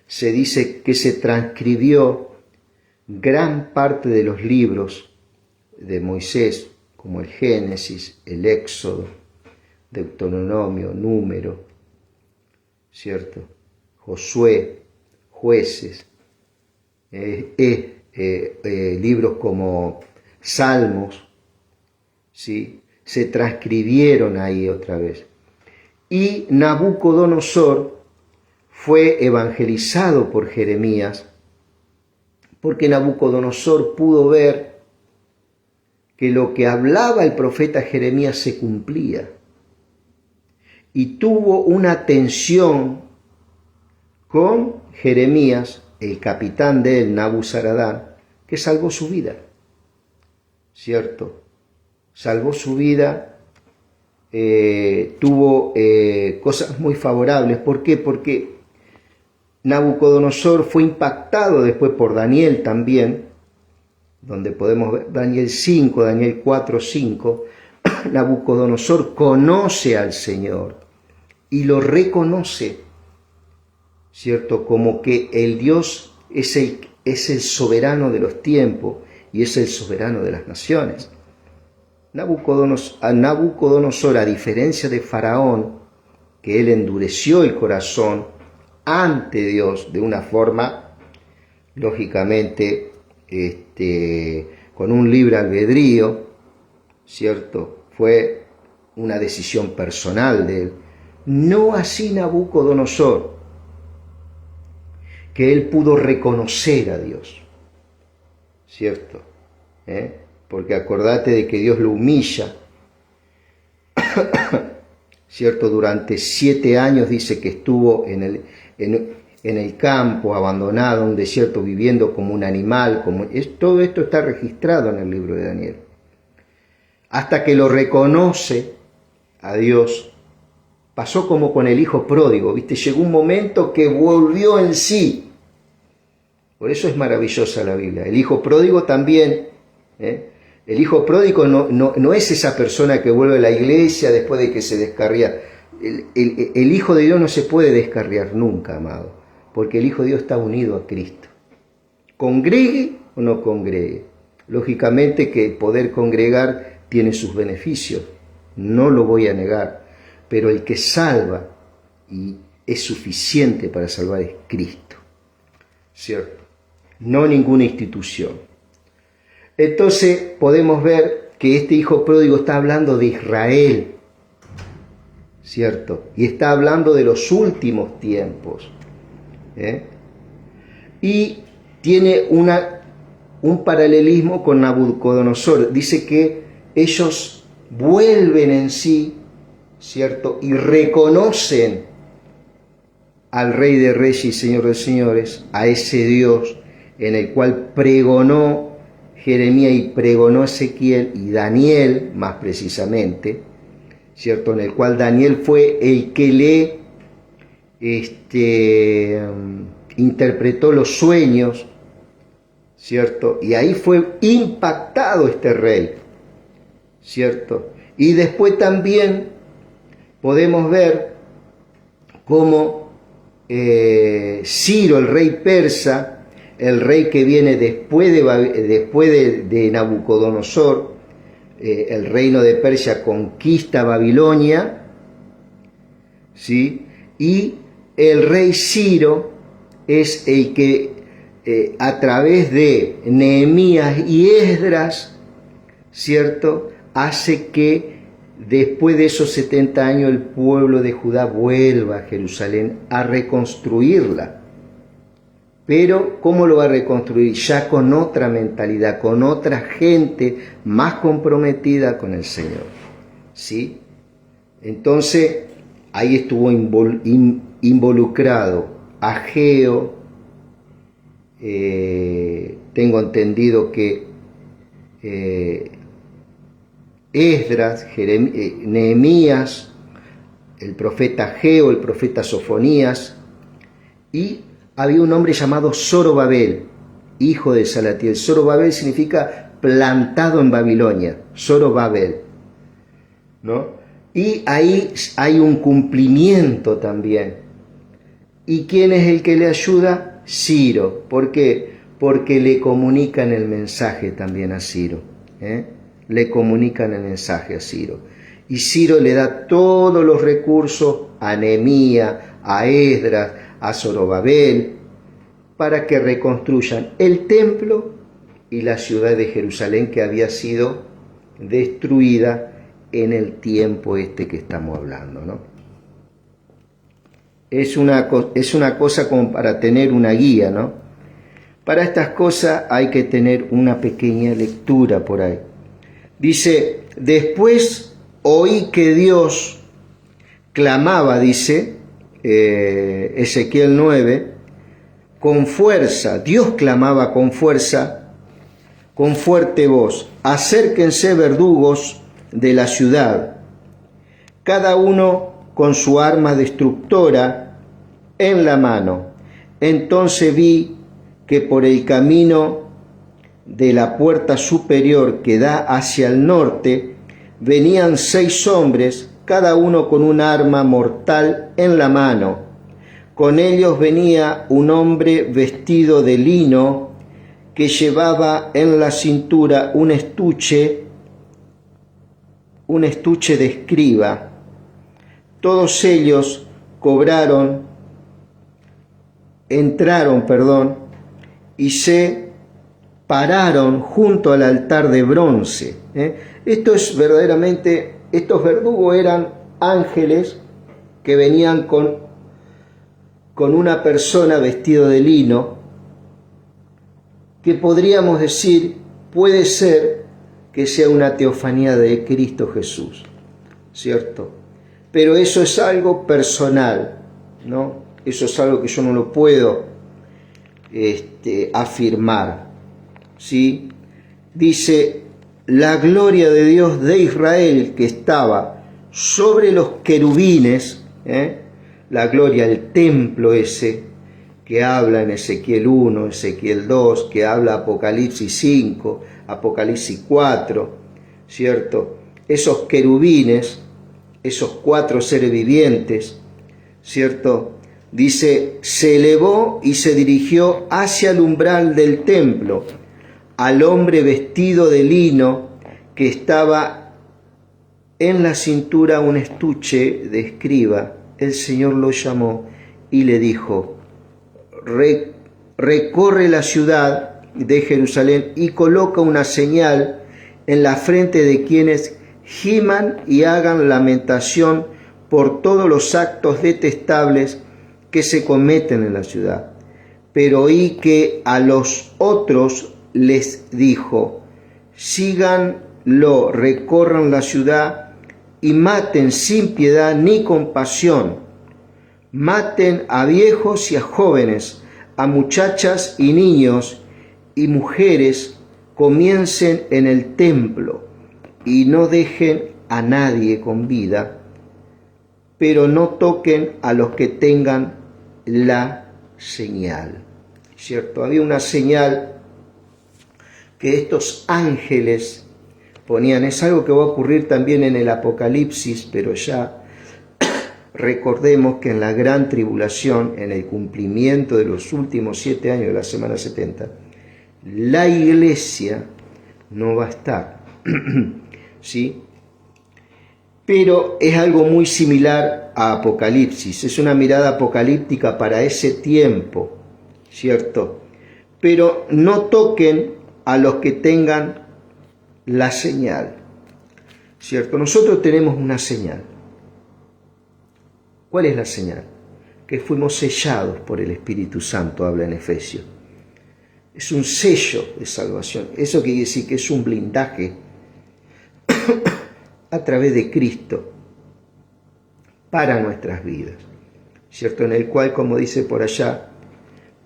S1: se dice que se transcribió gran parte de los libros de Moisés, como el Génesis, el Éxodo, Deuteronomio, Número, ¿cierto? Josué, Jueces, libros como Salmos, ¿sí? Se transcribieron ahí otra vez. Y Nabucodonosor fue evangelizado por Jeremías, porque Nabucodonosor pudo ver que lo que hablaba el profeta Jeremías se cumplía. Y tuvo una tensión con Jeremías, el capitán de él, Nabuzaradán, que salvó su vida, ¿cierto? Salvó su vida, tuvo cosas muy favorables. ¿Por qué? Porque Nabucodonosor fue impactado después por Daniel también, donde podemos ver Daniel 5, Daniel 4, 5. Nabucodonosor conoce al Señor y lo reconoce, ¿cierto? Como que el Dios es el soberano de los tiempos y es el soberano de las naciones. Nabucodonosor, a diferencia de Faraón, que él endureció el corazón ante Dios de una forma, lógicamente, con un libre albedrío, ¿cierto? Fue una decisión personal de él, No así Nabucodonosor, que él pudo reconocer a Dios, ¿cierto? Porque acordate de que Dios lo humilla, ¿cierto? Durante 7 años dice que estuvo en el campo, abandonado, en un desierto, viviendo como un animal. Todo esto está registrado en el libro de Daniel. Hasta que lo reconoce a Dios. Pasó como con el hijo pródigo, ¿viste? Llegó un momento que volvió en sí. Por eso es maravillosa la Biblia. El hijo pródigo también, el hijo pródigo no es esa persona que vuelve a la iglesia después de que se descarría. El Hijo de Dios no se puede descarriar nunca, amado, porque el Hijo de Dios está unido a Cristo. Congregue o no congregue. Lógicamente que poder congregar tiene sus beneficios, no lo voy a negar, pero el que salva y es suficiente para salvar es Cristo, ¿cierto? No ninguna institución. Entonces podemos ver que este hijo pródigo está hablando de Israel, ¿cierto? Y está hablando de los últimos tiempos. Y tiene un paralelismo con Nabucodonosor. Dice que ellos vuelven en sí, ¿cierto? Y reconocen al Rey de Reyes y Señor de Señores, a ese Dios en el cual pregonó Jeremías y pregonó Ezequiel y Daniel, más precisamente, ¿cierto? En el cual Daniel fue el que le interpretó los sueños, ¿cierto? Y ahí fue impactado este rey, ¿cierto? Y después también podemos ver cómo Ciro, el rey persa, el rey que viene después de Nabucodonosor, el reino de Persia conquista Babilonia, ¿sí? Y el rey Ciro es el que a través de Nehemías y Esdras, ¿cierto?, hace que después de esos 70 años el pueblo de Judá vuelva a Jerusalén a reconstruirla. Pero ¿cómo lo va a reconstruir? Ya con otra mentalidad, con otra gente más comprometida con el Señor, ¿sí? Entonces ahí estuvo involucrado Ageo, tengo entendido que Esdras, Nehemías, el profeta Ageo, el profeta Sofonías, y había un hombre llamado Zorobabel, hijo de Salatiel. Zorobabel significa plantado en Babilonia, Zorobabel, ¿no? Y ahí hay un cumplimiento también. ¿Y quién es el que le ayuda? Ciro. ¿Por qué? Porque le comunican el mensaje también a Ciro, Le comunican el mensaje a Ciro. Y Ciro le da todos los recursos a Nehemías, a Esdras, a Zorobabel, para que reconstruyan el templo y la ciudad de Jerusalén, que había sido destruida en el tiempo que estamos hablando, ¿no? Es una cosa como para tener una guía, ¿no? Para estas cosas hay que tener una pequeña lectura por ahí. Dice, después oí que Dios clamaba, dice Ezequiel 9, con fuerza. Dios clamaba con fuerza, con fuerte voz: acérquense verdugos de la ciudad, cada uno con su arma destructora en la mano. Entonces vi que por el camino de la puerta superior que da hacia el norte venían 6 hombres, cada uno con un arma mortal en la mano. Con ellos venía un hombre vestido de lino que llevaba en la cintura un estuche de escriba. Todos ellos entraron y se pararon junto al altar de bronce. Esto es verdaderamente, estos verdugos eran ángeles, que venían con una persona vestido de lino, que podríamos decir, puede ser que sea una teofanía de Cristo Jesús, ¿cierto? Pero eso es algo personal, ¿no? Eso es algo que yo no lo puedo afirmar, ¿sí? Dice, la gloria de Dios de Israel que estaba sobre los querubines, la gloria del templo ese que habla en Ezequiel 1, Ezequiel 2, que habla Apocalipsis 5, Apocalipsis 4, ¿cierto? Esos querubines, esos 4 seres vivientes, ¿cierto? Dice, se elevó y se dirigió hacia el umbral del templo, al hombre vestido de lino que estaba en la cintura un estuche de escriba. El Señor lo llamó y le dijo, recorre la ciudad de Jerusalén y coloca una señal en la frente de quienes giman y hagan lamentación por todos los actos detestables que se cometen en la ciudad. Pero oí que a los otros les dijo, síganlo, recorran la ciudad y maten sin piedad ni compasión. Maten a viejos y a jóvenes, a muchachas y niños y mujeres, comiencen en el templo y no dejen a nadie con vida, pero no toquen a los que tengan la señal. ¿Cierto? Había una señal que estos ángeles ponían, es algo que va a ocurrir también en el Apocalipsis, pero ya recordemos que en la gran tribulación, en el cumplimiento de los últimos 7 años de la semana 70, la iglesia no va a estar, ¿sí? Pero es algo muy similar a Apocalipsis, es una mirada apocalíptica para ese tiempo, ¿cierto? Pero no toquen a los que tengan la señal, ¿cierto? Nosotros tenemos una señal. ¿Cuál es la señal? Que fuimos sellados por el Espíritu Santo, habla en Efesios. Es un sello de salvación. Eso quiere decir que es un blindaje a través de Cristo para nuestras vidas, ¿cierto? En el cual, como dice por allá,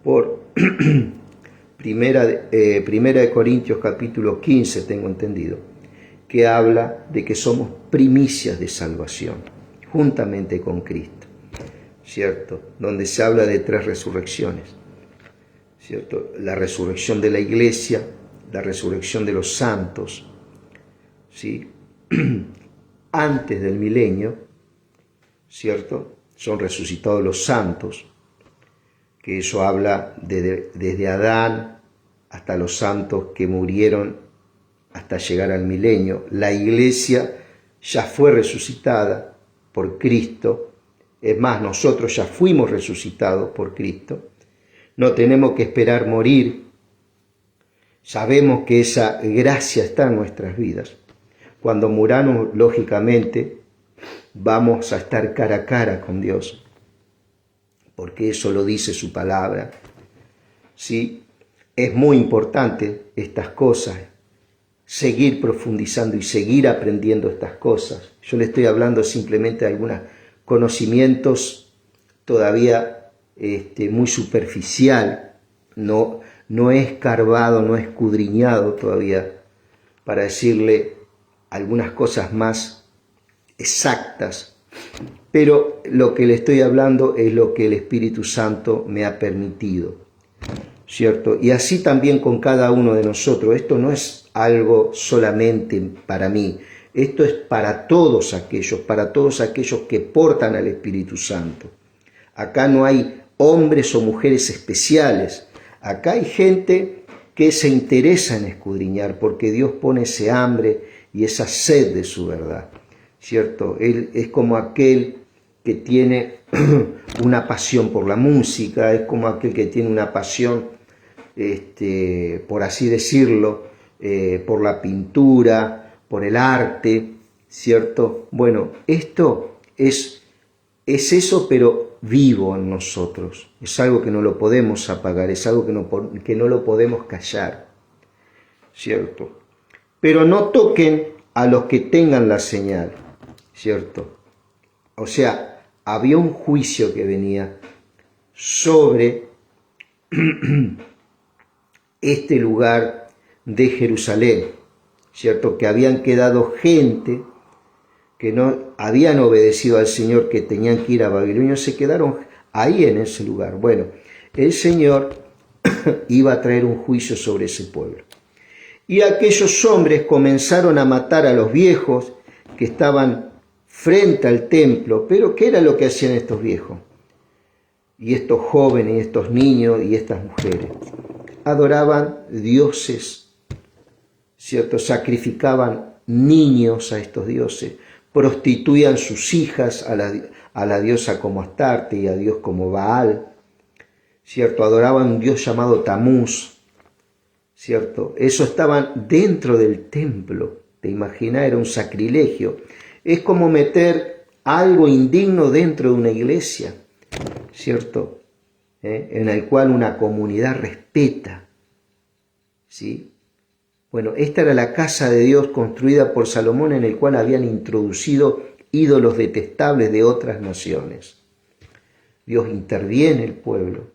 S1: por Primera de Corintios capítulo 15, tengo entendido, que habla de que somos primicias de salvación, juntamente con Cristo, ¿cierto? Donde se habla de 3 resurrecciones, ¿cierto? La resurrección de la iglesia, la resurrección de los santos, ¿sí? Antes del milenio, ¿cierto? Son resucitados los santos, que eso habla desde Adán hasta los santos que murieron hasta llegar al milenio. La iglesia ya fue resucitada por Cristo, es más, nosotros ya fuimos resucitados por Cristo, no tenemos que esperar morir, sabemos que esa gracia está en nuestras vidas. Cuando muramos, lógicamente, vamos a estar cara a cara con Dios, porque eso lo dice su palabra, ¿sí? Es muy importante estas cosas, seguir profundizando y seguir aprendiendo estas cosas. Yo le estoy hablando simplemente de algunos conocimientos todavía muy superficial, no he escarbado, no he escudriñado todavía para decirle algunas cosas más exactas, pero lo que le estoy hablando es lo que el Espíritu Santo me ha permitido, ¿cierto? Y así también con cada uno de nosotros. Esto no es algo solamente para mí, esto es para todos aquellos que portan al Espíritu Santo. Acá no hay hombres o mujeres especiales, acá hay gente que se interesa en escudriñar, porque Dios pone ese hambre y esa sed de su verdad, ¿cierto? Él es como aquel que tiene una pasión por la música, es como aquel que tiene una pasión, por así decirlo, por la pintura, por el arte, ¿cierto? Bueno, esto es es eso, pero vivo en nosotros. Es algo que no lo podemos apagar, es algo que no lo podemos callar, ¿cierto? Pero no toquen a los que tengan la señal, ¿cierto? O sea, había un juicio que venía sobre este lugar de Jerusalén, ¿cierto? Que habían quedado gente que no habían obedecido al Señor, que tenían que ir a Babilonia, se quedaron ahí en ese lugar. Bueno, el Señor iba a traer un juicio sobre ese pueblo. Y aquellos hombres comenzaron a matar a los viejos que estaban frente al templo. Pero ¿qué era lo que hacían estos viejos? Y estos jóvenes, y estos niños, y estas mujeres. Adoraban dioses, ¿cierto? Sacrificaban niños a estos dioses. Prostituían sus hijas a la diosa como Astarte y a Dios como Baal, ¿cierto? Adoraban un dios llamado Tamuz, ¿cierto? Eso estaban dentro del templo. ¿Te imaginas? Era un sacrilegio. Es como meter algo indigno dentro de una iglesia, ¿cierto? En el cual una comunidad respeta, ¿sí? Bueno, esta era la casa de Dios construida por Salomón, en el cual habían introducido ídolos detestables de otras naciones. Dios interviene el pueblo,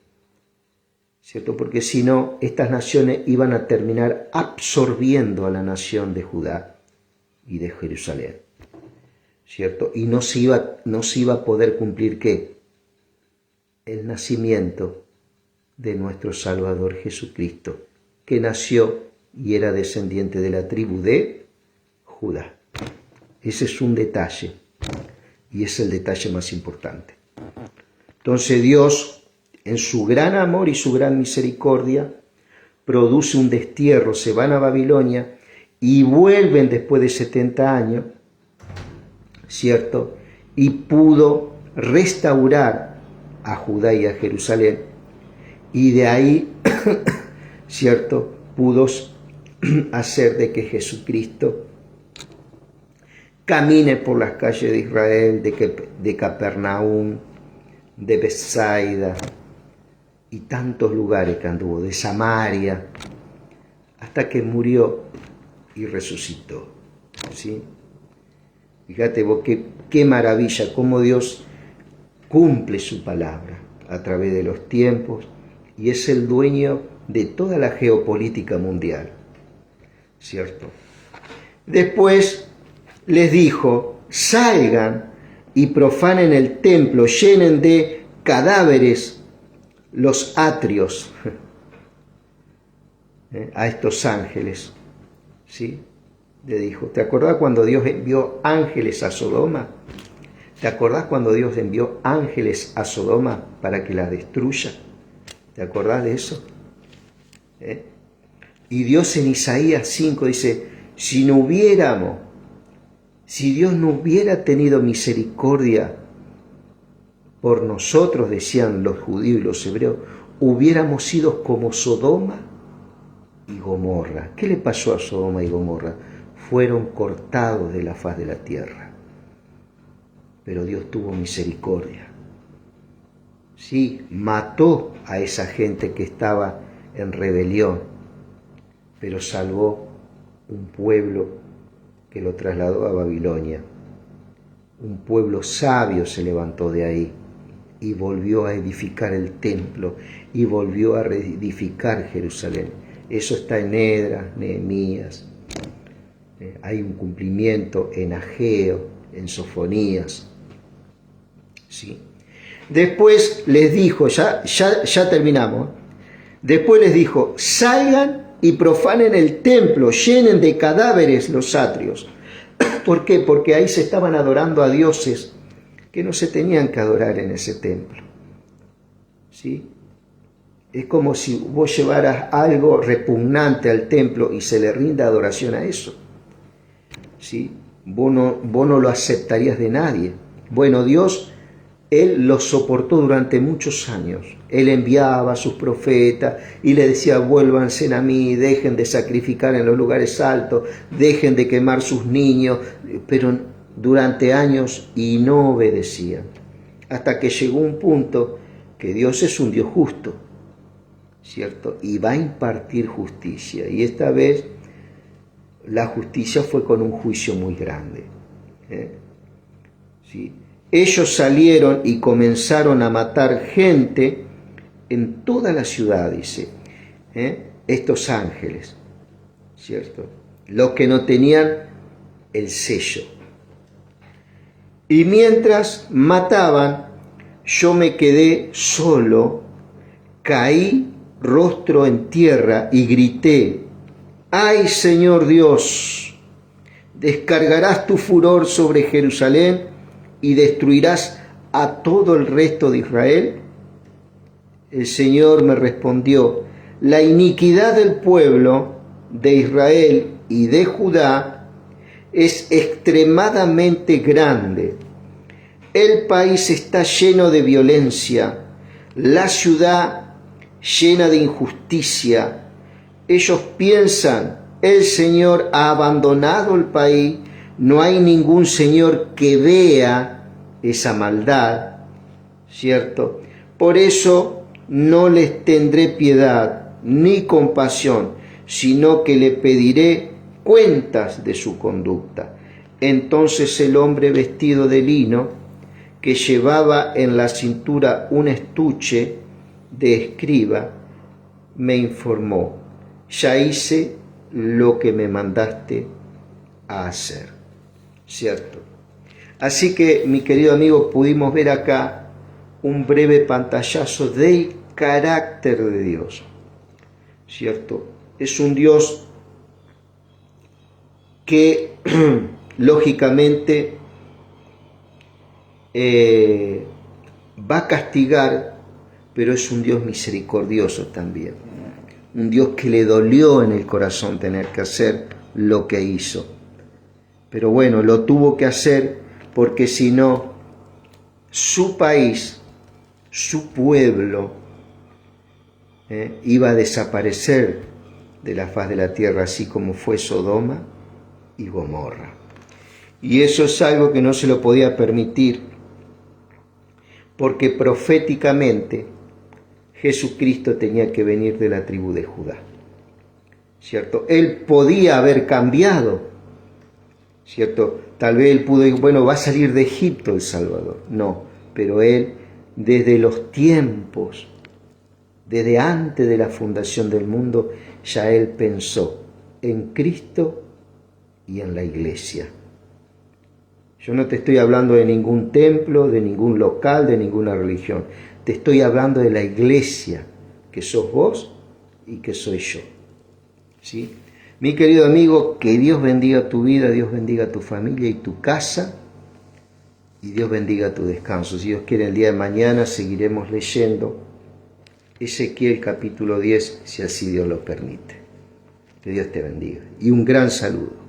S1: ¿cierto? Porque si no, estas naciones iban a terminar absorbiendo a la nación de Judá y de Jerusalén, ¿cierto? Y no se iba a poder cumplir, ¿qué? El nacimiento de nuestro Salvador Jesucristo, que nació y era descendiente de la tribu de Judá. Ese es un detalle, y es el detalle más importante. Entonces Dios, en su gran amor y su gran misericordia, produce un destierro, se van a Babilonia y vuelven después de 70 años, ¿cierto? Y pudo restaurar a Judá y a Jerusalén, y de ahí, ¿cierto?, pudo hacer de que Jesucristo camine por las calles de Israel, de Capernaum, de Betsaida y tantos lugares que anduvo, de Samaria, hasta que murió y resucitó, ¿sí? Fíjate vos qué maravilla, cómo Dios cumple su palabra a través de los tiempos y es el dueño de toda la geopolítica mundial, ¿cierto? Después les dijo, salgan y profanen el templo, llenen de cadáveres los atrios a estos ángeles, ¿sí? Le dijo, ¿te acordás cuando Dios envió ángeles a Sodoma? ¿Te acordás cuando Dios envió ángeles a Sodoma para que la destruya? ¿Te acordás de eso? Y Dios en Isaías 5 dice, si Dios no hubiera tenido misericordia por nosotros, decían los judíos y los hebreos, hubiéramos sido como Sodoma y Gomorra. ¿Qué le pasó a Sodoma y Gomorra? Fueron cortados de la faz de la tierra. Pero Dios tuvo misericordia. Sí, mató a esa gente que estaba en rebelión, pero salvó un pueblo que lo trasladó a Babilonia. Un pueblo sabio se levantó de ahí y volvió a edificar el templo y volvió a reedificar Jerusalén. Eso está en Esdras, Nehemías. Hay un cumplimiento en Ageo, en Sofonías. ¿Sí? Después les dijo, ya terminamos. Después les dijo, salgan y profanen el templo, llenen de cadáveres los atrios. ¿Por qué? Porque ahí se estaban adorando a dioses que no se tenían que adorar en ese templo. ¿Sí? Es como si vos llevaras algo repugnante al templo y se le rinda adoración a eso. ¿Sí? Vos no lo aceptarías de nadie. Bueno, Dios, Él lo soportó durante muchos años. Él enviaba a sus profetas y le decía, vuélvanse a mí, dejen de sacrificar en los lugares altos, dejen de quemar sus niños, pero durante años y no obedecían. hasta que llegó un punto que Dios es un Dios justo, ¿cierto? Y va a impartir justicia. Y esta vez la justicia fue con un juicio muy grande. ¿Sí? Ellos salieron y comenzaron a matar gente en toda la ciudad, dice, estos ángeles, ¿cierto? Los que no tenían el sello. Y mientras mataban, yo me quedé solo, caí rostro en tierra y grité: ¡ay, Señor Dios! ¿Descargarás tu furor sobre Jerusalén y destruirás a todo el resto de Israel? El Señor me respondió: la iniquidad del pueblo de Israel y de Judá es extremadamente grande. El país está lleno de violencia, la ciudad llena de injusticia. Ellos piensan: el Señor ha abandonado el país, no hay ningún Señor que vea esa maldad, ¿cierto? Por eso no les tendré piedad ni compasión, sino que le pediré cuentas de su conducta. Entonces el hombre vestido de lino, que llevaba en la cintura un estuche de escriba, me informó: ya hice lo que me mandaste a hacer, ¿cierto? Así que, mi querido amigo, pudimos ver acá un breve pantallazo del carácter de Dios, ¿cierto? Es un Dios que lógicamente va a castigar, pero es un Dios misericordioso también. Un Dios que le dolió en el corazón tener que hacer lo que hizo. Pero bueno, lo tuvo que hacer porque si no, su país, su pueblo, iba a desaparecer de la faz de la tierra, así como fue Sodoma y Gomorra. Y eso es algo que no se lo podía permitir, porque proféticamente Jesucristo tenía que venir de la tribu de Judá, ¿cierto? Él podía haber cambiado, ¿cierto? Tal vez él pudo decir: bueno, va a salir de Egipto el Salvador. No, pero él, desde los tiempos, desde antes de la fundación del mundo, ya él pensó en Cristo y en la iglesia. Yo no te estoy hablando de ningún templo, de ningún local, de ninguna religión. Te estoy hablando de la iglesia, que sos vos y que soy yo, ¿sí? Mi querido amigo, que Dios bendiga tu vida, Dios bendiga tu familia y tu casa, y Dios bendiga tu descanso. Si Dios quiere, el día de mañana seguiremos leyendo Ezequiel capítulo 10, si así Dios lo permite. Que Dios te bendiga. Y un gran saludo.